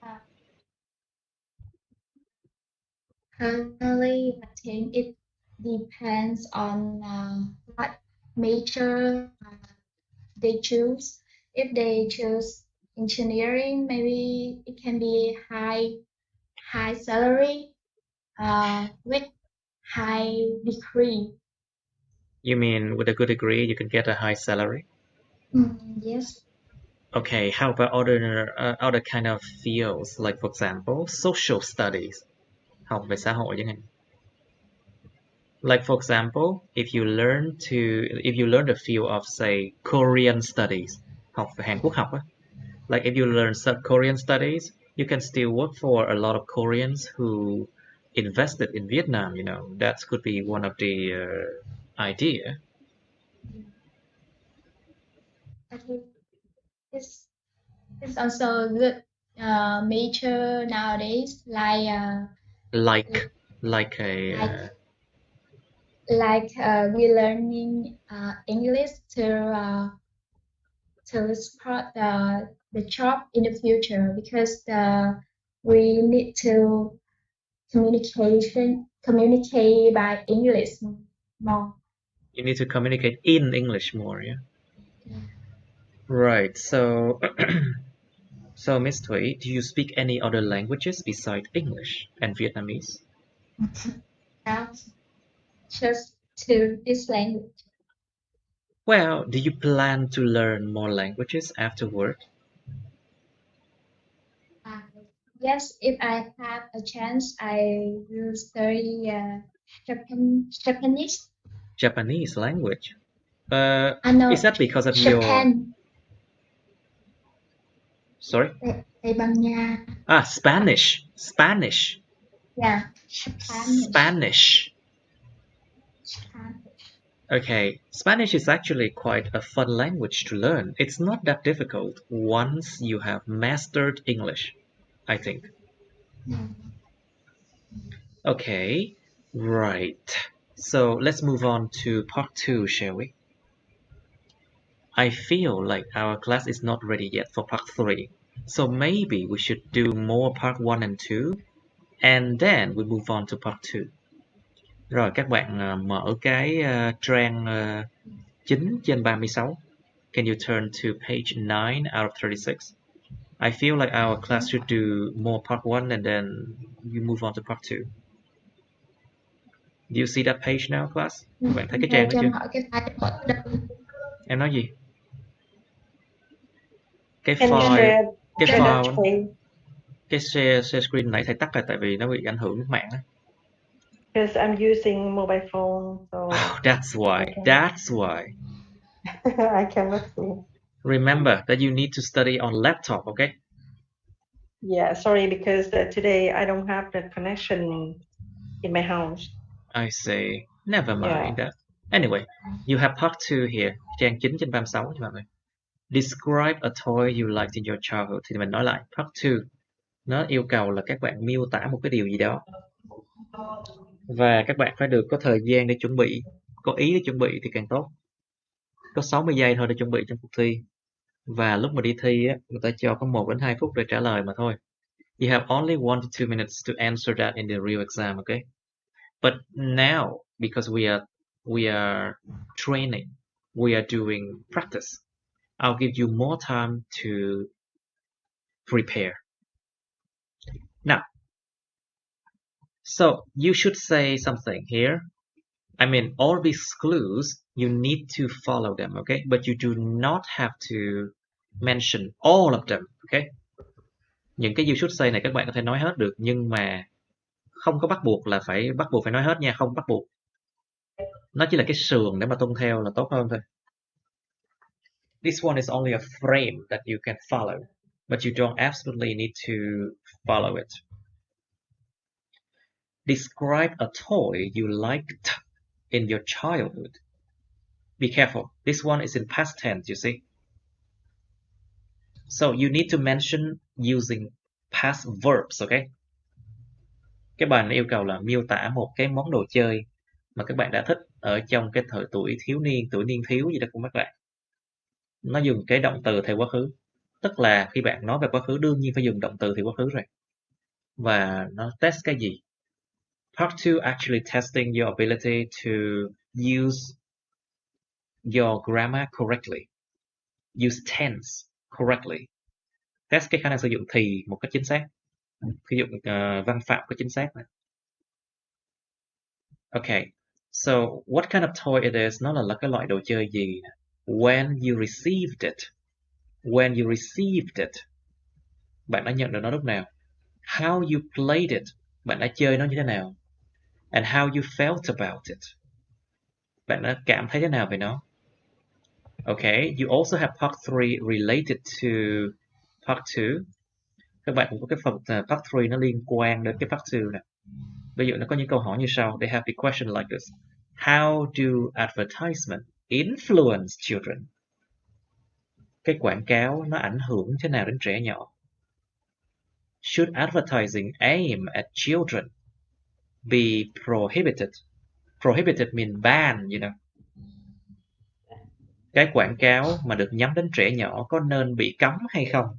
Uh, Personally, I think it depends on what major they choose. If they choose engineering, maybe it can be high salary with high degree. You mean with a good degree you can get a high salary? Yes. Okay, how about other kind of fields, like for example, social studies, học về xã hội chẳng hạn. Like for example, if you learn the field of say Korean studies, học về Hàn Quốc học á. Like if you learn some Korean studies, you can still work for a lot of Koreans who invested in Vietnam, you know. That could be one of the idea. I think it's it's also a good major nowadays, Like like a like we learning English to support the job in the future because we need to communicate by English more. you need to communicate in English more, yeah. Right. So so Miss Thuy, do you speak any other languages besides English and Vietnamese? Now, just to this language. Well, do you plan to learn more languages afterward? Uh, yes, if I have a chance, I will study Japanese. Japanese language. Is No, that because of your Japan, sorry? Tây Ban Nha. Spanish. Spanish. Yeah, Spanish. Spanish. Spanish. Okay, Spanish is actually quite a fun language to learn. It's not that difficult once you have mastered English, I think. Yeah. Okay, right. So let's move on to part 2, shall we? I feel like our class is not ready yet for part 3. So maybe we should do more part 1 and 2 and then we move on to part 2. Rồi các bạn mở cái trang 9 trên 36. Can you turn to page 9 out of 36? I feel like our class should do more part 1 and then you move on to part 2. Do you see that page now, class? Các bạn thấy cái trang đó Cho chưa? em hỏi cái file ở đâu? Em nói gì? Cái Can you file share cái share that file screen? cái share screen nãy thầy tắt rồi tại vì nó bị ảnh hưởng mạng á. Because I'm using mobile phone, so Oh, that's why. Okay. That's why. I cannot see. Remember that you need to study on laptop, okay? Yeah, sorry, because today I don't have the connection in my house. I say, never Yeah. mind that. Anyway, you have part 2 here, trang 9 trên 36 nha mọi người. Describe a toy you liked in your childhood. Thì mình nói lại, part 2. Nó yêu cầu là các bạn miêu tả một cái điều gì đó. Và các bạn phải được có thời gian để chuẩn bị, có ý để chuẩn bị thì càng tốt. có 60 giây thôi để chuẩn bị trong cuộc thi. Và lúc mà đi thi á, người ta cho có 1 đến 2 phút để trả lời mà thôi. You have only 1 to 2 minutes to answer that in the real exam, okay? But now, because we are training, we are doing practice, I'll give you more time to prepare. Now, so you should say something here. I mean, all these clues, you need to follow them, okay? But you do not have to mention all of them, okay? Những cái you should say này các bạn có thể nói hết được, nhưng mà không có bắt buộc phải nói hết nha, không bắt buộc. Nó chỉ là cái sườn để mà tuân theo là tốt hơn thôi. This one is only a frame that you can follow, but you don't absolutely need to follow it. Describe a toy you liked in your childhood. Be careful. This one is in past tense, you see. So you need to mention using past verbs, okay? Cái bài này yêu cầu là miêu tả một cái món đồ chơi mà các bạn đã thích ở trong cái thời tuổi thiếu niên, tuổi niên thiếu gì đó của các bạn. Nó dùng cái động từ theo quá khứ. Tức là khi bạn nói về quá khứ đương nhiên phải dùng động từ theo quá khứ rồi. Và nó test cái gì? Part 2 actually testing your ability to use your grammar correctly. Use tense correctly. Test cái khả năng sử dụng thì một cách chính xác. Sử dụng văn phạm có chính xác này. Okay, so what kind of toy it is? Nó là cái loại đồ chơi gì? When you received it. When you received it. Bạn đã nhận được nó lúc nào? How you played it. Bạn đã chơi nó như thế nào? And how you felt about it. Bạn đã cảm thấy thế nào về nó? Okay, you also have part 3 related to part 2. Các bạn cũng có cái phần part 3 nó liên quan đến cái part 2 này. Ví dụ nó có những câu hỏi như sau. They have the question like this. How do advertisement influence children? Cái quảng cáo nó ảnh hưởng thế nào đến trẻ nhỏ? Should advertising aim at children be prohibited? Prohibited mean ban, you know. Cái quảng cáo mà được nhắm đến trẻ nhỏ có nên bị cấm hay không?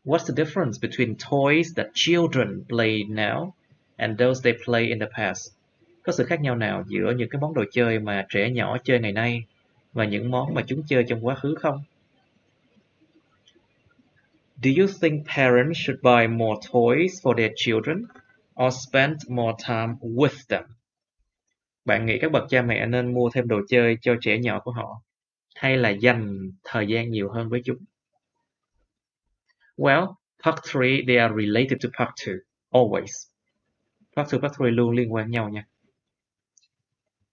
What's the difference between toys that children play now and those they play in the past? Có sự khác nhau nào giữa những cái món đồ chơi mà trẻ nhỏ chơi ngày nay và những món mà chúng chơi trong quá khứ không? Do you think parents should buy more toys for their children or spend more time with them? Bạn nghĩ các bậc cha mẹ nên mua thêm đồ chơi cho trẻ nhỏ của họ hay là dành thời gian nhiều hơn với chúng? Well, part 3 they are related to part 2 always. Part 2 part 3 luôn liên quan nhau nha.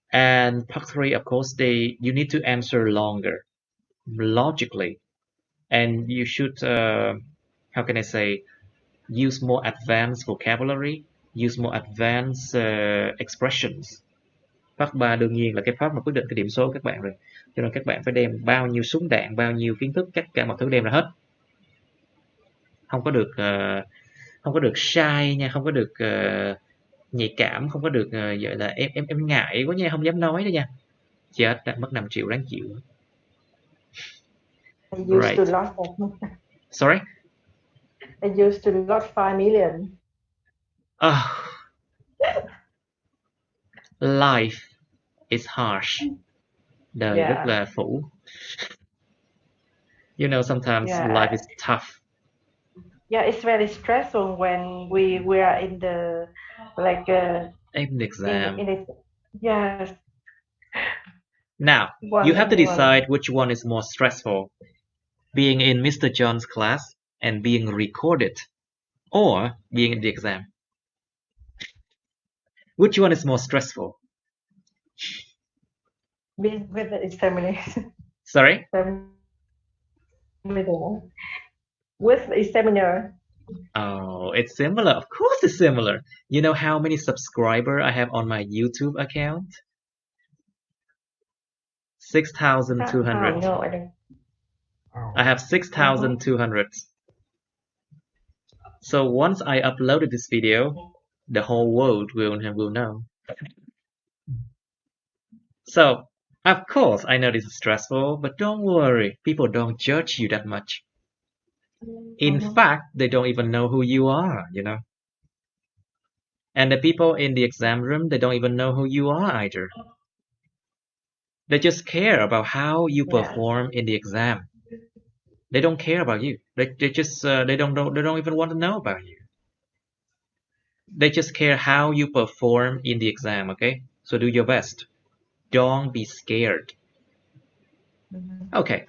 And part 3 of course you need to answer longer, logically, and you should how can I say, use more advanced vocabulary, use more advanced expressions. Part 3 đương nhiên là cái part mà quyết định cái điểm số của các bạn rồi. Cho nên các bạn phải đem bao nhiêu súng đạn, bao nhiêu kiến thức, tất cả mọi thứ đem ra hết. Không có được shy nha, không có được nhạy cảm, không có được vậy là em ngại quá nha, không dám nói đó nha. Chết đã mất 5 triệu đáng chịu. I used Right. to lost Sorry? I used to lost 5 million. Life is harsh. Đời rất là phủ. You know, sometimes life is tough. Yeah, it's very stressful when we are in the In the exam. Yes. Now, you have to decide which one is more stressful. Being in Mr. John's class and being recorded, or being in the exam. Which one is more stressful? Being with the examination. Sorry? With the examiner. Oh, it's similar. Of course it's similar. You know how many subscribers I have on my YouTube account? 6,200. No, I don't. I have 6,200. So once I uploaded this video, the whole world will know. So Of course, I know this is stressful, but don't worry. People don't judge you that much. In fact, they don't even know who you are, you know. And the people in the exam room, they don't even know who you are either. They just care about how you perform in the exam. They don't care about you. They just they don't even want to know about you. They just care how you perform in the exam. Okay, so do your best. Don't be scared. Okay,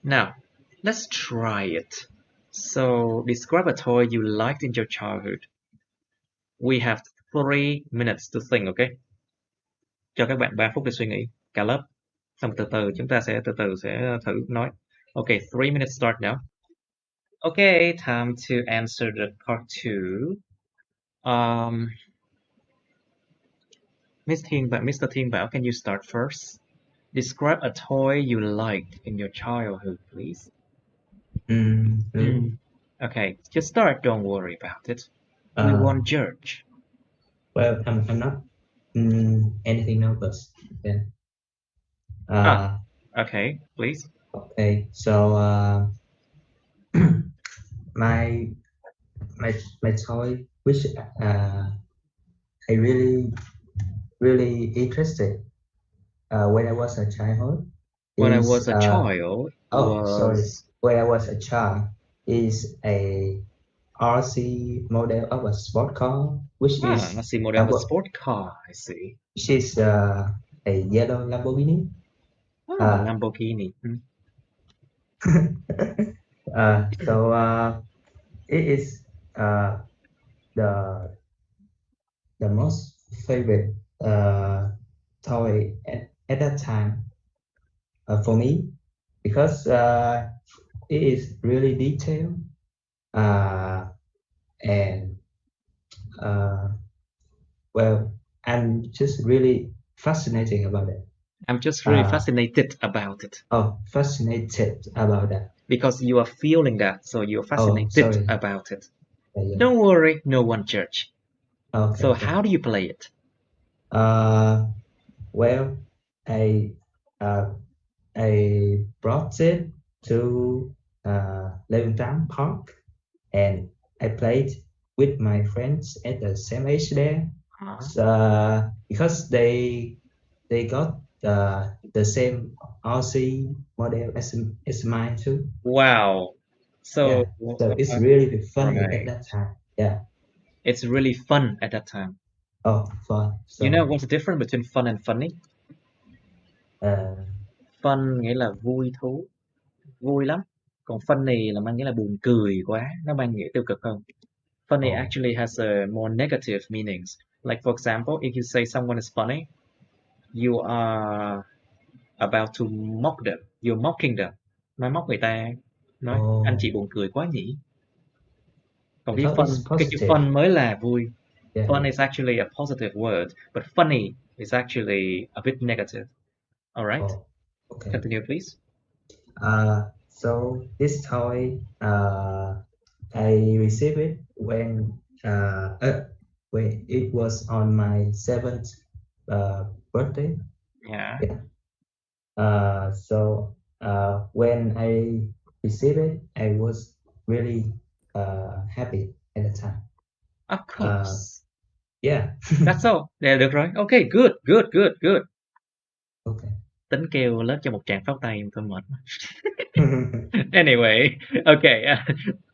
now let's try it. So describe a toy you liked in your childhood. We have 3 minutes to think. Okay, cho các bạn 3 phút để suy nghĩ cả lớp. Xong từ từ chúng ta sẽ thử nói. Okay, 3 minutes start now. Okay, time to answer the part 2. Mr. Thiên Bảo, can you start first? Describe a toy you liked in your childhood, please. Okay, just start. Don't worry about it. We won't judge. Well, I'm not anything nervous then. Okay, please. Okay, so my toy, which I really interested when I was a child. When I was a child, When I was a child, is a RC model of a sport car, which is RC model of a sport car. I see. Which is a yellow Lamborghini. Lamborghini. So it is the most favorite toy at that time for me, because it is really detailed and well, I'm just really fascinating about it. I'm just really fascinated about it. Oh, fascinated about that. Because you are feeling that, so you're fascinated about it. Yeah. Don't worry, no one judge. Okay. So how do you play it? Well, I brought it to Leventine Park, and I played with my friends at the same age there. Because they got the same RC model as mine too. Wow. So it's really funny at that time. Yeah. It's really fun at that time. Oh, fun. So, you know what's the difference between fun and funny? Fun nghĩa là vui thú, vui lắm. Còn funny là mang nghĩa là buồn cười quá, nó mang nghĩa tiêu cực hơn. Funny actually has a more negative meanings. Like for example, if you say someone is funny, you are about to mock them. You're mocking them. Nói móc người ta, nói anh chị buồn cười quá nhỉ. Còn cái chữ fun mới là vui. Fun is actually a positive word, but funny is actually a bit negative. All right. Okay. Continue, please. So this toy, I received it when it was on my 7th birthday. Yeah. So when I received it, I was really happy at the time. Of course. Yeah. That's all. Yeah, được rồi. Okay, good. Okay. Tính kêu lớp cho một tràng pháo tay tôi mệt. Anyway, okay.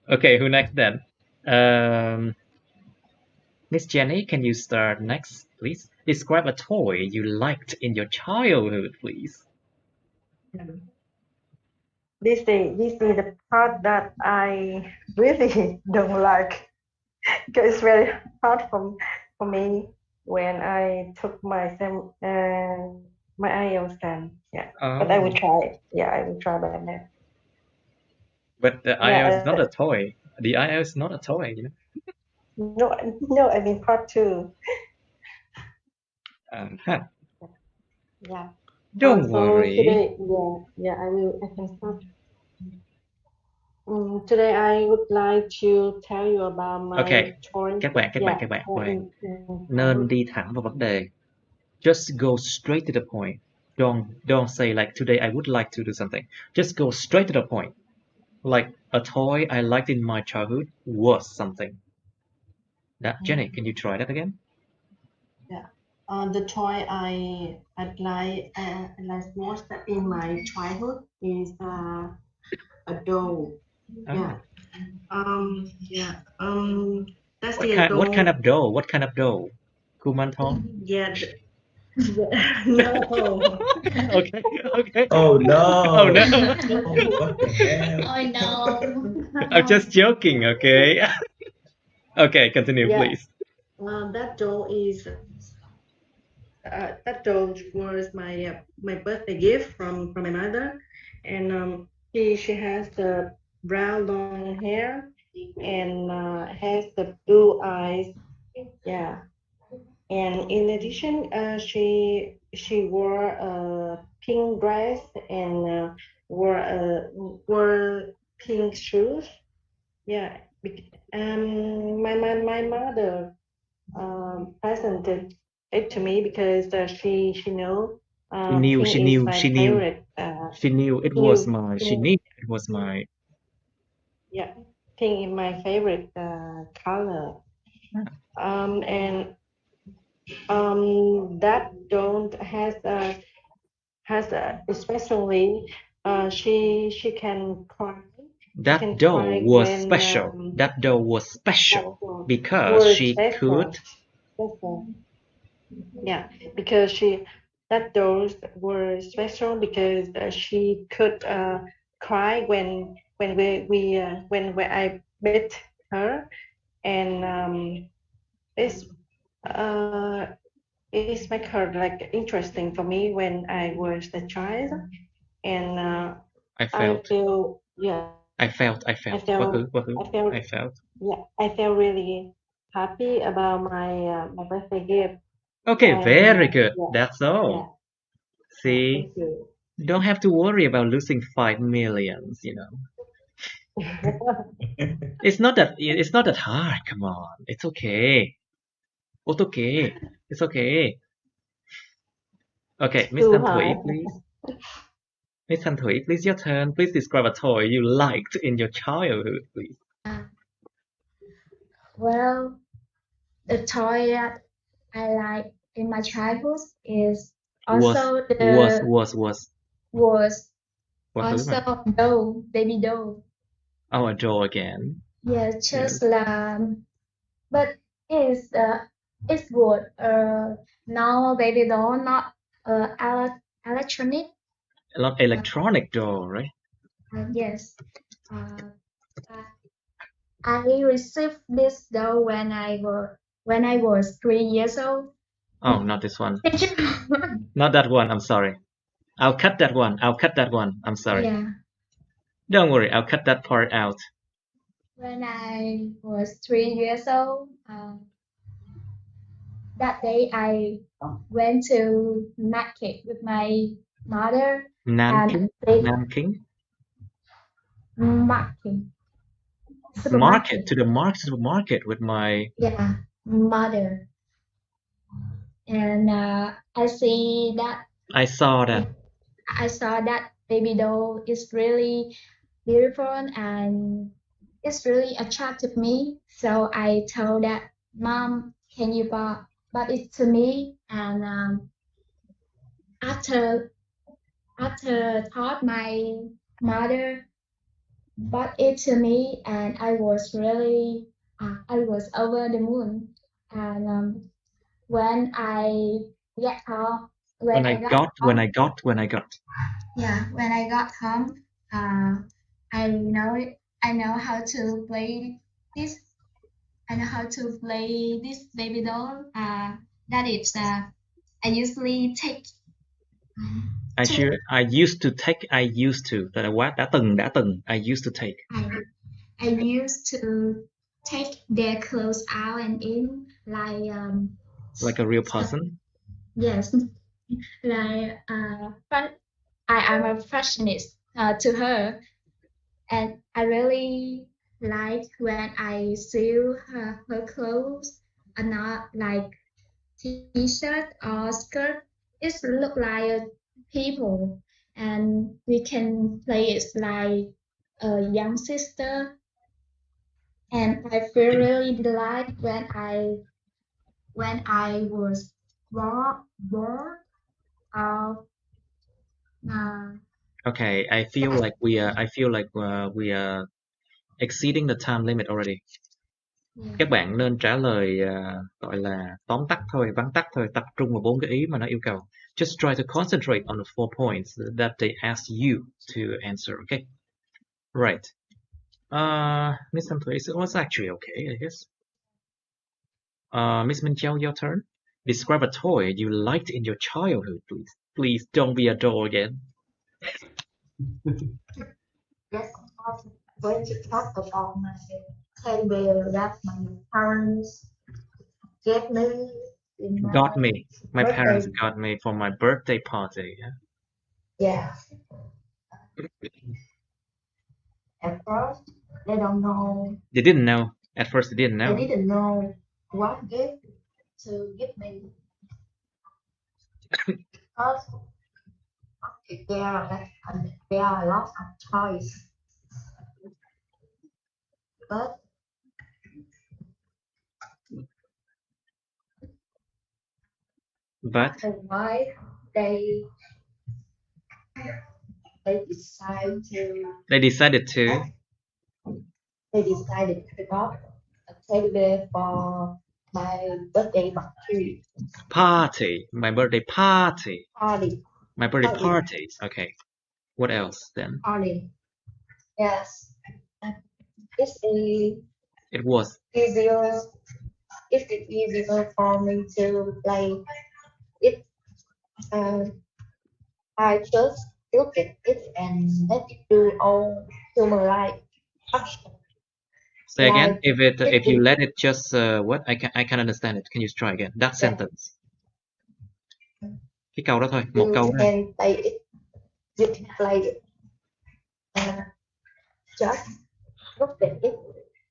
Okay, who next then? Miss Jenny, can you start next, please? Describe a toy you liked in your childhood, please. This is the part that I really don't like, because it's very hard for me when I took my IELTS exam. Yeah, but I will try. Yeah, I will try by that. But the IELTS is not a toy. The IELTS is not a toy, you know. No, I mean part 2. Yeah. Don't worry. Today, I can start. Today I would like to tell you about my choice. Các bạn, nên đi thẳng vào vấn đề. Just go straight to the point. Don't say like today I would like to do something. Just go straight to the point. Like a toy I liked in my childhood was something. That Jenny, can you try that again? Yeah. The toy I like most in my childhood is a doll. Ah. Yeah. That's What the kind doll. what kind of doll? What kind of doll? Kuman Thong? Yeah. No. Okay, okay. Oh no! Oh no. Oh, what the hell? Oh no. I'm just joking, okay? Okay, continue, Yeah. please. That doll is that doll was my birthday gift from my mother, and she has the brown long hair and has the blue eyes. Yeah, and in addition, she wore a pink dress and wore pink shoes. Yeah, my mother presented it to me because she know pink is my favorite. She knew it was my, she knew it was my. Yeah, pink is my favorite color. And that don't has especially she can cry. That doll was When special. That doll was special because were she could. special. Yeah, because that those were special because she could cry when I met her, and uh, it's make her like interesting for me when I was a child, and I felt. feel yeah I felt. Wahoo, wahoo. I felt. yeah I felt really happy about my birthday gift. Okay, And very good. yeah, That's all. yeah, See, thank you. don't have to worry about losing 5 millions, you know. It's not that hard. Come on. It's okay. It's okay. It's okay. Okay, Miss Too Thanh Thủy, hard. please. Miss Thanh Thủy, please your turn. Please describe a toy you liked in your childhood, please. Well, the toy that I like in my childhood is also was Wahoo mà. also doll, baby doll. Oh, a doll again. Yes, just but it's it's good. Now baby doll, not electronic. Not electronic doll, right? Yes. I received this doll when I was 3 years old. Oh, not this one. Not that one. I'm sorry. I'll cut that one. I'm sorry. Yeah. Don't worry. I'll cut that part out. When I was 3 years old, that day I went to market with my mother. Nanking? Market. Market, to the supermarket with my mother. And I saw that baby doll is really beautiful and it's really attractive me. So I told that mom, can you buy it to me? And after taught my mother bought it to me, and I was really I was over the moon. And when I get home, when I got home, I know how to play this. I know how to play this baby doll. That is I usually take. I used to take. That là quá đã từng. I used to take. I used to take their clothes out and in like a real person. Yes, but I am a fashionist to her, and I really like when I sew her clothes and not like t-shirt or skirt. It look like people, and we can play it like a young sister. And I feel really delighted when I was born. Okay, I feel like we are exceeding the time limit already. Các bạn nên trả lời gọi là tóm tắt thôi, vắn tắt thôi, tập trung vào 4 cái ý mà nó yêu cầu. Just try to concentrate on the 4 points that they ask you to answer, okay? Right. Miss Place, it was actually okay, I guess. Miss Min Chiao, your turn. Describe a toy you liked in your childhood, please. Please don't be a doll again. Yes, of course. Going to talk about my teddy bear that my parents gave me in my Got me. My birthday. parents got me for my birthday party. Yeah. At first, they don't know. They didn't know. At first, they didn't know. They didn't know what gift to give me. Because there are lots of toys. But why they decided to they decided to got a teddy bear for my birthday party. My birthday party. My birthday Party. party. Okay. What else then? Party. Yes. It was easier. It's easier for me to play it. I just look at it and let it do all human like action. Say again. Like, If you let it just what? I can understand it. Can you try again? That sentence. Cái câu đó thôi. Một câu thôi. And play it. You can play it. Just look at it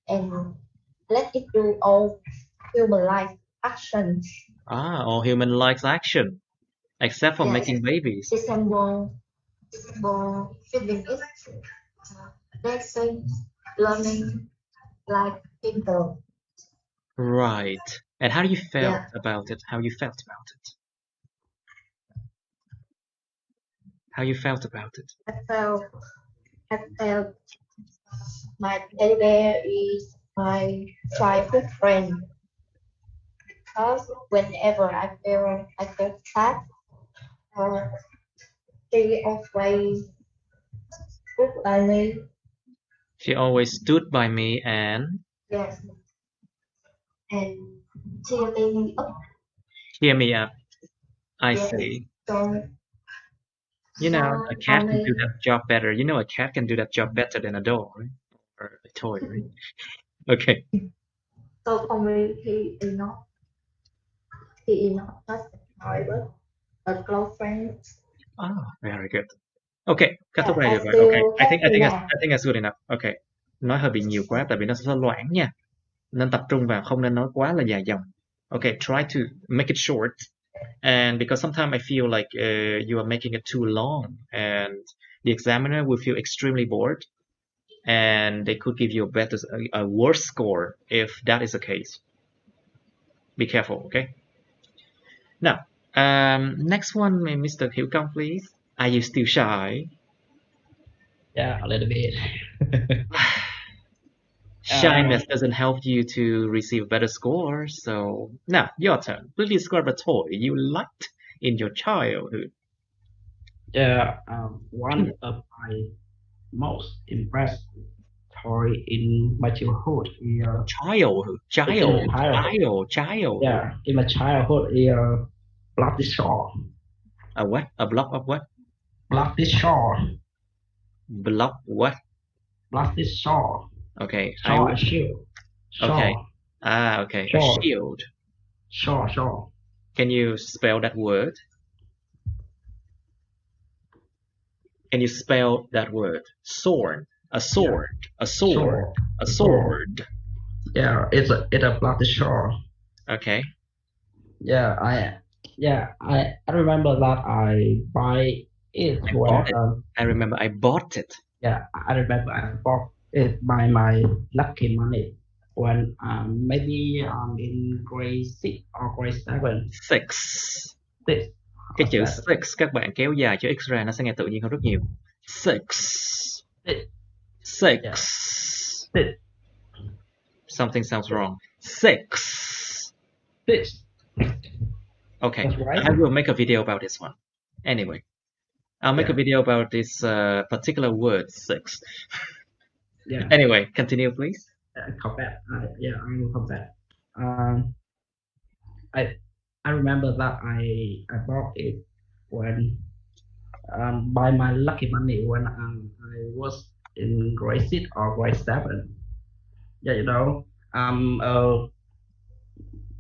and let it do all human-like actions. All human likes action, except for making babies. Example, feeding it, dancing, learning like people. Right. And how do you felt about it? How you felt about it? How you felt about it? I felt my teddy bear is my childhood friend. Because whenever I feel sad, she always stood by me. She always stood by me and Yes. And cheer me up. Cheer me up. I see. So, you know, a cat can do that job better. You know, a cat can do that job better than a doll, right? Or a toy, right? Okay. So for me, he is not just a toy, but a close friend. Very good. Okay, kết thúc này được rồi. Okay, I think that's good enough. Okay. Nói hơi bị nhiều quá tại vì nó sẽ loãng nha. Nên tập trung vào, không nên nói quá là dài dòng. Okay, try to make it short. And because sometimes I feel like you are making it too long and the examiner will feel extremely bored and they could give you a worse score if that is the case. Be careful, okay? Now, next one, Mr. Hiểu Công, please. Are you still shy? Yeah, a little bit. Shyness doesn't help you to receive better scores. So now, your turn. Please describe a toy you liked in your childhood. Yeah, one of my most impressed toy in my childhood is childhood. Yeah, in my childhood is block this shore. A what? A block of what? Block this shore. Block what? Block this shore. Okay. Shore, a shield. Shore. Okay. Okay. Shore. A shield. Shore. Can you spell that word? Can you spell that word? Sword. A sword. Yeah. A sword. A sword. Yeah, it's a block the shore. Okay. Yeah, I remember that I buy It's I where bought it. I remember I bought it. yeah, I remember I bought it by my lucky money when maybe in grade 6 or grade 7. Six. Six. Cái chữ Seven. six các bạn kéo dài chữ x ra nó sẽ nghe tự nhiên hơn rất nhiều. Six. Six. Six. Yeah. Six. Something sounds wrong. Six. Six. Okay, That's right. I will make a video about this one. Anyway, I'll make a video about this particular word, six. Yeah. Anyway, continue, please. Come back. Yeah, I will come back. I remember that I bought it when by my lucky money when I was in grade 6 or grade 7. Yeah, you know,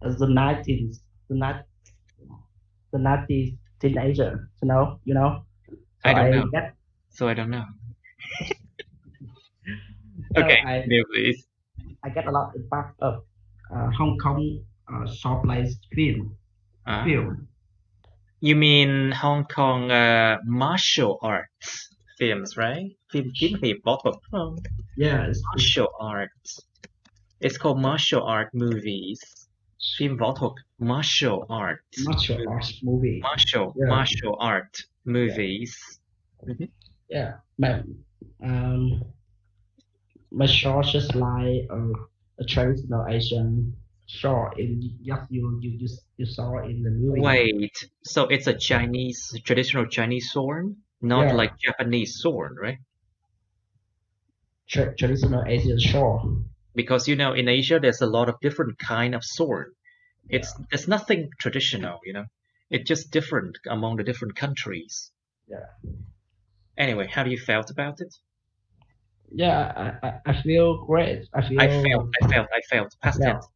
the 90s, the 90s teenager, you know. So I don't know. get, So I don't know. so Okay, continue, please. I get a lot of impact of Hong Kong short place film. You mean Hong Kong martial arts films, right? Phim kiếm hiệp võ thuật. Yeah, Martial arts. It's called martial art movies. Phim võ thuật. Martial art. Martial arts movie. Martial art movies. Yeah, but my short just like a traditional Asian short in you saw in the movie. Wait, so it's a traditional Chinese sword, not like Japanese sword, right? Traditional Asian short. Because in Asia there's a lot of different kind of sword. There's nothing traditional, It's just different among the different countries. Yeah. Anyway, how do you felt about it? Yeah, I feel great. I felt. Past tense.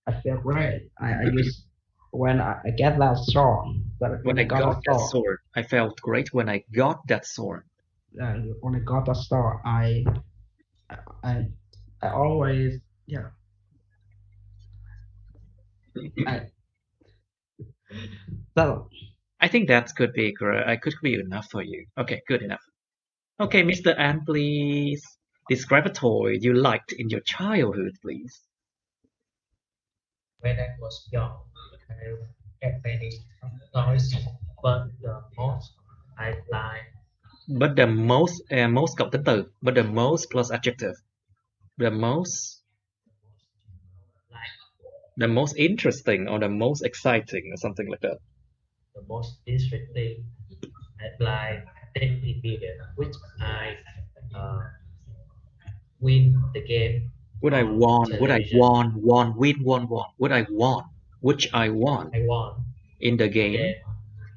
I feel great. I use when I get that sword. When I got that sword, I felt great when I got that sword. When I got that sword, I always So I think that could be enough for you. Okay, good enough. Okay, Mr. An, please describe a toy you liked in your childhood, please. When I was young, I had many toys, but the most I like. But the most cộng tính từ. But the most plus adjective. The most interesting or the most exciting or something like that. The most interesting I like teddy bear, which I win the game. Which I won. In the game.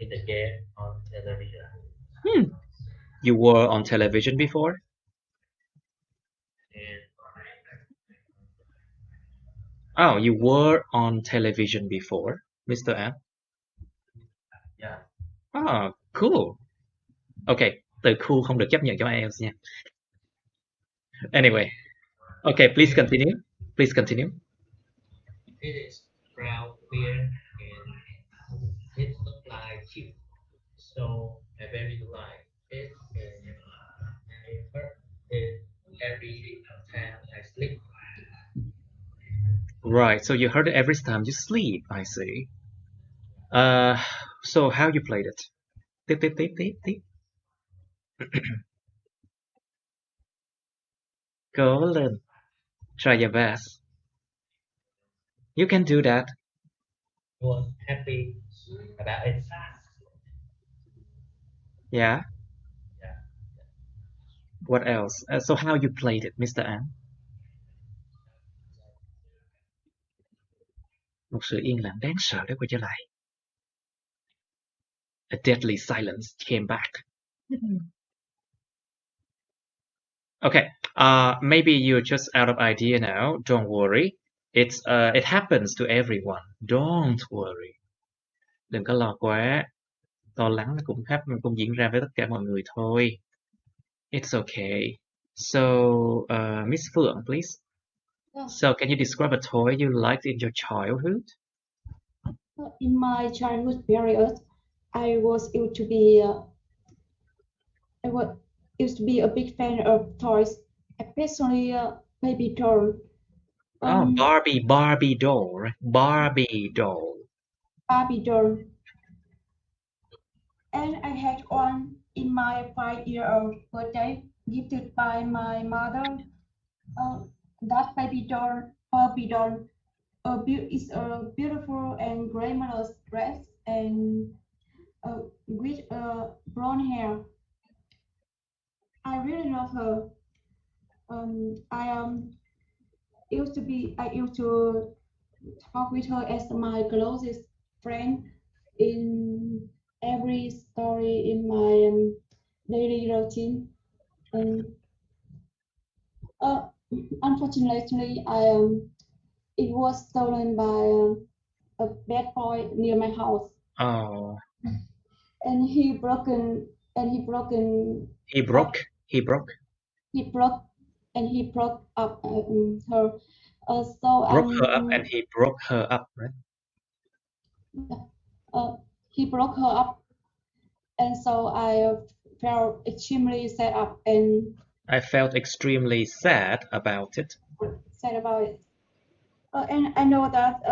In the game on television. You were on television before? Oh, you were on television before, Mr. An? Yeah. Ah, cool. Okay, từ cool không được chấp nhận trong IELTS nha. Anyway, okay, please continue. Please continue. It is brown beer and it looks like cheap, so I very like it and I heard it every time I sleep. Right, so you heard it every time you sleep, I see. So how you played it? Tip, tip, tip, tip, tip. Go lên. Try your best. You can do that. I was happy about it. Yeah? What else? So how you played it, Mr. An? Một sự yên lặng đáng sợ đã quay trở lại. A deadly silence came back. Okay, maybe you're just out of idea now. Don't worry. It happens to everyone. Don't worry. Đừng có lo quá. Lo lắng nó cũng diễn ra với tất cả mọi người thôi. It's okay. So, Miss Phượng, please. So, can you describe a toy you liked in your childhood? In my childhood period, I was used to be used to be a big fan of toys, especially baby doll. Barbie doll, right? Barbie doll. Barbie doll. And I had one in my 5-year-old birthday, gifted by my mother. That baby doll, Barbie doll, is a beautiful and glamorous dress and with blonde hair. I really love her. I used to talk with her as my closest friend in every story in my daily routine. And unfortunately, it was stolen by a bad boy near my house. Oh. And he broke up. He broke Her. broke her up and he broke her up, right? He broke her up, and so I felt extremely sad up and I felt extremely sad about it. And I know that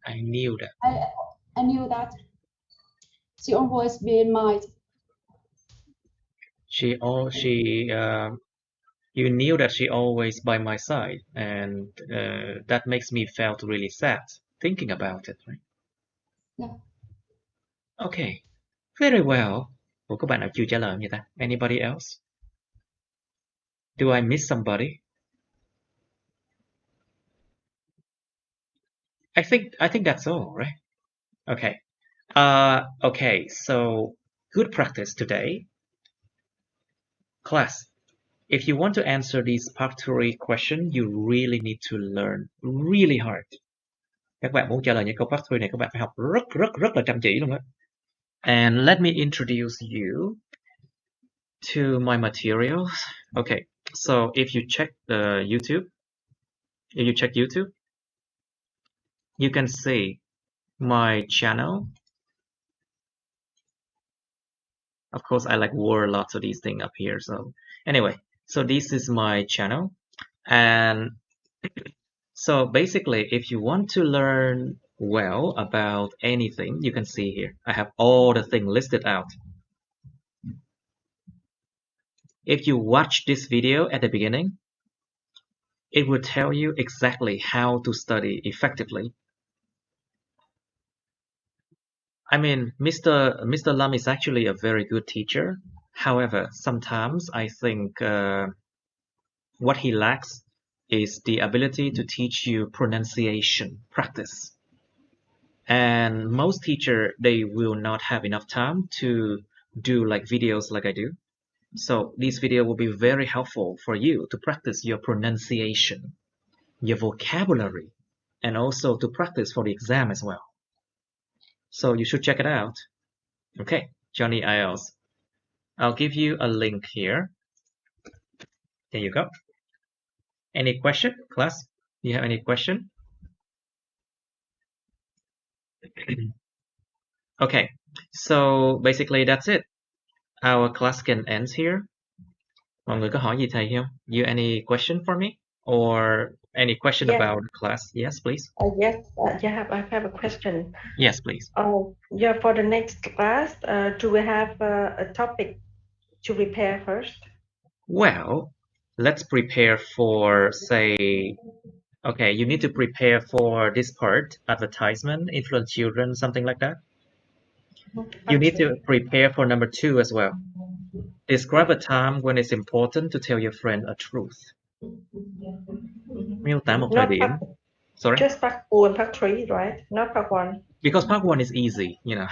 I knew that. I knew that she always be in mind. You knew that she always by my side, and that makes me felt really sad thinking about it, right? Yeah. Okay, very well. Ủa, có bạn nào chưa trả lời vậy ta? Anybody else? Do I miss somebody? I think that's all, right? Okay. Okay, so good practice today. Class, if you want to answer these part 3 questions, you really need to learn really hard. Các bạn muốn trả lời những câu part 3 này, các bạn phải học rất là chăm chỉ luôn á. And let me introduce you to my materials. Okay, so if you check YouTube, you can see my channel. Of course, I like wore lots of these things up here. So anyway, so this is my channel. And so basically, if you want to learn well about anything, you can see here. I have all the things listed out. If you watch this video at the beginning, it will tell you exactly how to study effectively. I mean, Mr. Lam is actually a very good teacher. However, sometimes I think what he lacks is the ability to teach you pronunciation practice. And most teachers, they will not have enough time to do like videos like I do. So this video will be very helpful for you to practice your pronunciation, your vocabulary, and also to practice for the exam as well. So you should check it out. Okay, Johnny IELTS. I'll give you a link here. There you go. Any question, class? Do you have any question? Okay, so basically that's it. Our class can end here. Mọi người có hỏi gì thầy không? You any question for me? Or any question about class? Yes, please. Yes, I have a question. Yes, please. Yeah, for the next class, do we have a topic to prepare first? Well, let's prepare for, say, okay, you need to prepare for this part, advertisement, influence children, something like that. You need to prepare for number 2 as well. Describe a time when it's important to tell your friend a truth. Miêu tả một thời điểm. Sorry? Just part 2 and part 3, right? Not part 1. Because part 1 is easy, you know.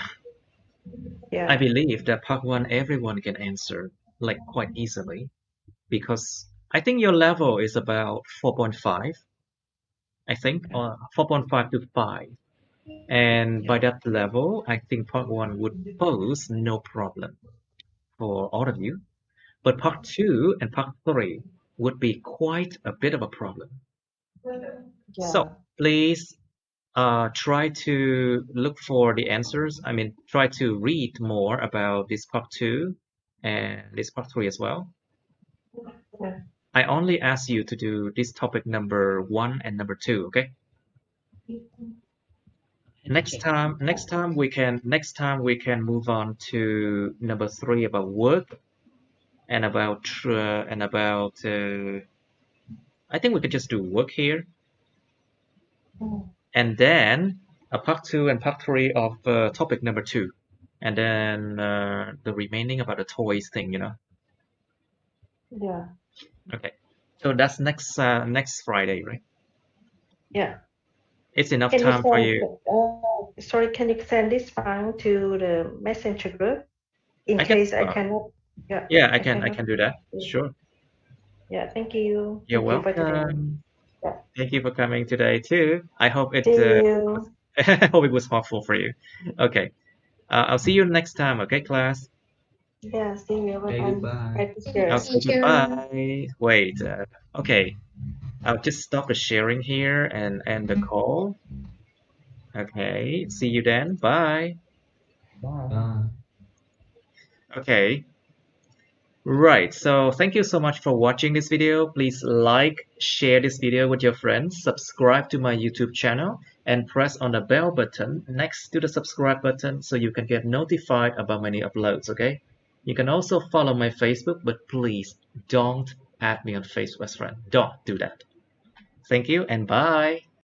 Yeah. I believe that part 1 everyone can answer like quite easily, because I think your level is about 4.5, I think, or 4.5 to 5. And by that level, I think part 1 would pose no problem for all of you. But part 2 and part 3 would be quite a bit of a problem. Yeah. So please try to look for the answers. I mean, try to read more about this part 2 and this part 3 as well. Yeah. I only ask you to do this topic number 1 and number 2, okay? Next time we can move on to number 3 about work and about I think we could just do work here, and then a part 2 and part 3 of topic number 2, and then the remaining about the toys thing, you know. Yeah. Okay, so that's next Friday, right? Yeah. It's enough Can time for you. Sorry, can you send this file to the messenger group in case I cannot? Yeah, I can do that. Sure. Yeah, thank you. You're Thank you for today. welcome. Yeah. Thank you for coming today too. I hope it See you. I hope it was helpful for you. Okay. I'll see you next time, okay, class? Yeah, see you. Okay, Bye-bye. goodbye. Bye, teacher. Okay, goodbye. Wait. Okay. I'll just stop the sharing here and end the call. Okay. See you then. Bye. Bye. Okay. Right, so thank you so much for watching this video. Please like, share this video with your friends, subscribe to my YouTube channel, and press on the bell button next to the subscribe button so you can get notified about my new uploads, okay? You can also follow my Facebook, but please don't add me on Facebook as friend. Don't do that. Thank you and bye.